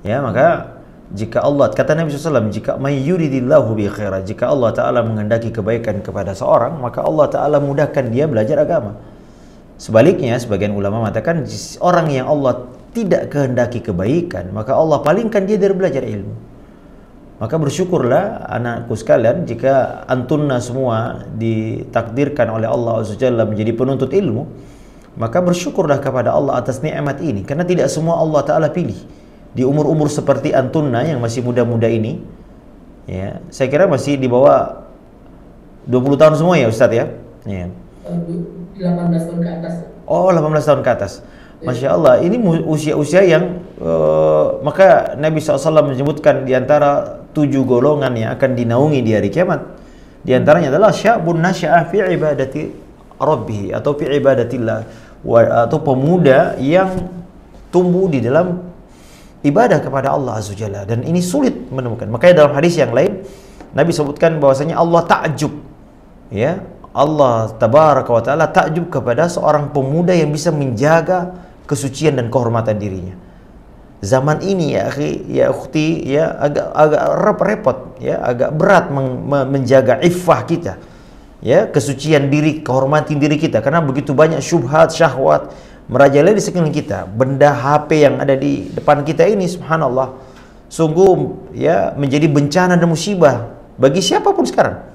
Ya, maka jika Allah, kata Nabi SAW, jika may yuridillahu bi khaira, jika Allah Ta'ala menghendaki kebaikan kepada seorang, maka Allah Ta'ala mudahkan dia belajar agama. Sebaliknya, sebagian ulama mengatakan orang yang Allah tidak kehendaki kebaikan, maka Allah palingkan dia dari belajar ilmu. Maka bersyukurlah anakku sekalian, jika antunna semua ditakdirkan oleh Allah Azza Jalla menjadi penuntut ilmu, maka bersyukurlah kepada Allah atas nikmat ini, karena tidak semua Allah Ta'ala pilih. Di umur-umur seperti antunna yang masih muda-muda ini, ya, saya kira masih di bawah 20 tahun semua ya Ustadz ya? Ya. 18 tahun ke atas. Oh, 18 tahun ke atas. Masya Allah, ini usia-usia yang maka Nabi SAW menyebutkan di antara 7 golongan yang akan dinaungi di hari kiamat. Di antaranya adalah syabun nasya'a fi ibadati rabbih, atau fi ibadatillah, atau pemuda yang tumbuh di dalam ibadah kepada Allah Azza Jalla, dan ini sulit menemukan. Makanya dalam hadis yang lain Nabi sebutkan bahwasanya Allah takjub, ya, Allah tabaraka wa taala takjub kepada seorang pemuda yang bisa menjaga kesucian dan kehormatan dirinya. zaman ini ya akhi, ya ukhti, ya agak repot, ya agak berat menjaga iffah kita, ya kesucian diri, kehormatan diri kita, karena begitu banyak syubhat, syahwat merajalela di sekeliling kita. Benda HP yang ada di depan kita ini, subhanallah, sungguh ya menjadi bencana dan musibah bagi siapapun sekarang.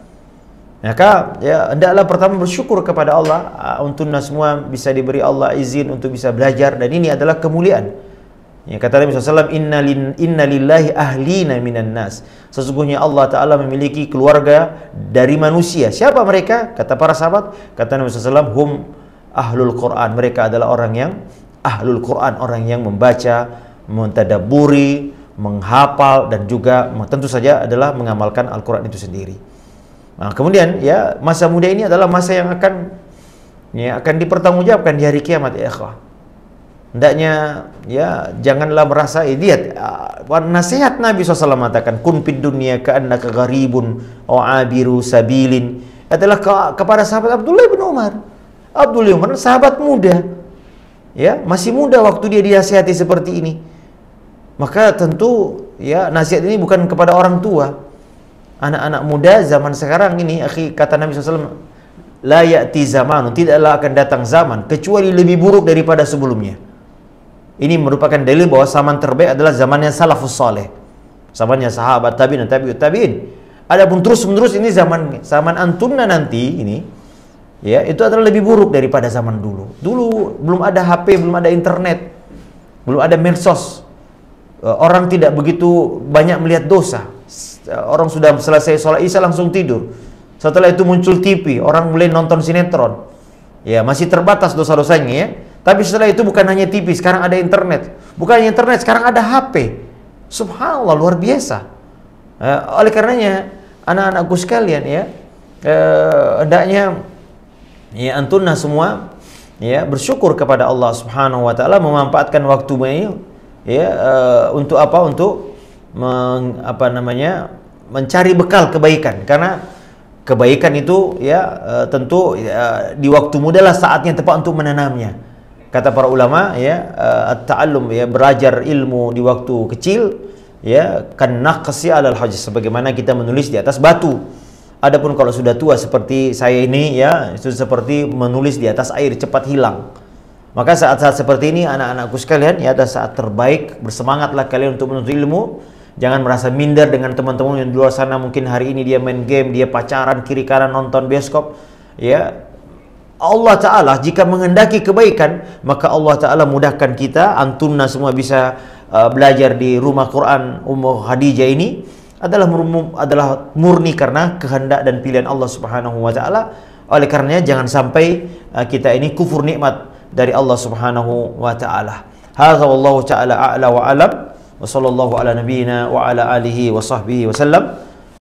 Maka ya hendaklah pertama bersyukur kepada Allah, untungnya semua bisa diberi Allah izin untuk bisa belajar, dan ini adalah kemuliaan. Ya, kata Nabi SAW, inna lillahi ahlina minan nas. Sesungguhnya Allah Ta'ala memiliki keluarga dari manusia. Siapa mereka? Kata para sahabat, kata Nabi SAW, hum ahlul Quran. Mereka adalah orang yang ahlul Quran, orang yang membaca, mentadabburi, menghafal, dan juga tentu saja adalah mengamalkan Al-Quran itu sendiri. Nah, kemudian ya masa muda ini adalah masa yang akan dipertanggungjawabkan di hari kiamat, ya ikhwah. Hendaknya ya janganlah merasa, lihat nasihat Nabi SAW mengatakan, kun fid dunya ka'annaka gharibun aw abiru sabilin, adalah kepada sahabat Abdullah bin Umar. Abdullah bin Umar sahabat muda, ya masih muda waktu dia dinasihati seperti ini. Maka tentu ya nasihat ini bukan kepada orang tua. Anak-anak muda zaman sekarang ini, akhi, kata Nabi SAW, la ya'ti zamanun, tidaklah akan datang zaman kecuali lebih buruk daripada sebelumnya. Ini merupakan dalil bahwa zaman terbaik adalah zamannya salafus saleh, zamannya sahabat, tabi'in, tabi'ut tabi'in. Adapun terus-menerus ini zaman antunna nanti ini, ya itu adalah lebih buruk daripada zaman dulu. Dulu belum ada HP, belum ada internet, belum ada medsos. Orang tidak begitu banyak melihat dosa. Orang sudah selesai sholat isya langsung tidur. Setelah itu muncul TV, orang mulai nonton sinetron. Ya masih terbatas dosa-dosanya ya. Tapi setelah itu bukan hanya TV, sekarang ada internet. Bukan hanya internet, sekarang ada HP. Subhanallah, luar biasa. Oleh karenanya anak-anakku sekalian ya, hendaknya ya antunna semua ya bersyukur kepada Allah Subhanahu wa taala, memanfaatkan waktu ini ya untuk apa? Untuk mencari bekal kebaikan, karena kebaikan itu ya tentu di waktu muda lah saatnya tepat untuk menanamnya. Kata para ulama ya, at-ta'allum ya, belajar ilmu di waktu kecil ya, kan naqsi 'alal hajj, sebagaimana kita menulis di atas batu. Adapun kalau sudah tua seperti saya ini ya, itu seperti menulis di atas air, cepat hilang. Maka saat-saat seperti ini anak-anakku sekalian ya, ada saat terbaik, bersemangatlah kalian untuk menuntut ilmu. Jangan merasa minder dengan teman-teman yang di luar sana, mungkin hari ini dia main game, dia pacaran, kiri kanan nonton bioskop. Ya, Allah Ta'ala jika menghendaki kebaikan, maka Allah Ta'ala mudahkan kita. Antunna semua bisa belajar di rumah Quran Ummu Khadijah ini adalah murni karena kehendak dan pilihan Allah Subhanahu wa Ta'ala. Oleh karenanya jangan sampai kita ini kufur nikmat dari Allah Subhanahu wa Ta'ala. Hadza wallahu ta'ala a'la wa alam. Wa sallallahu ala nabiyyina wa ala alihi wa sahbihi wa sallam.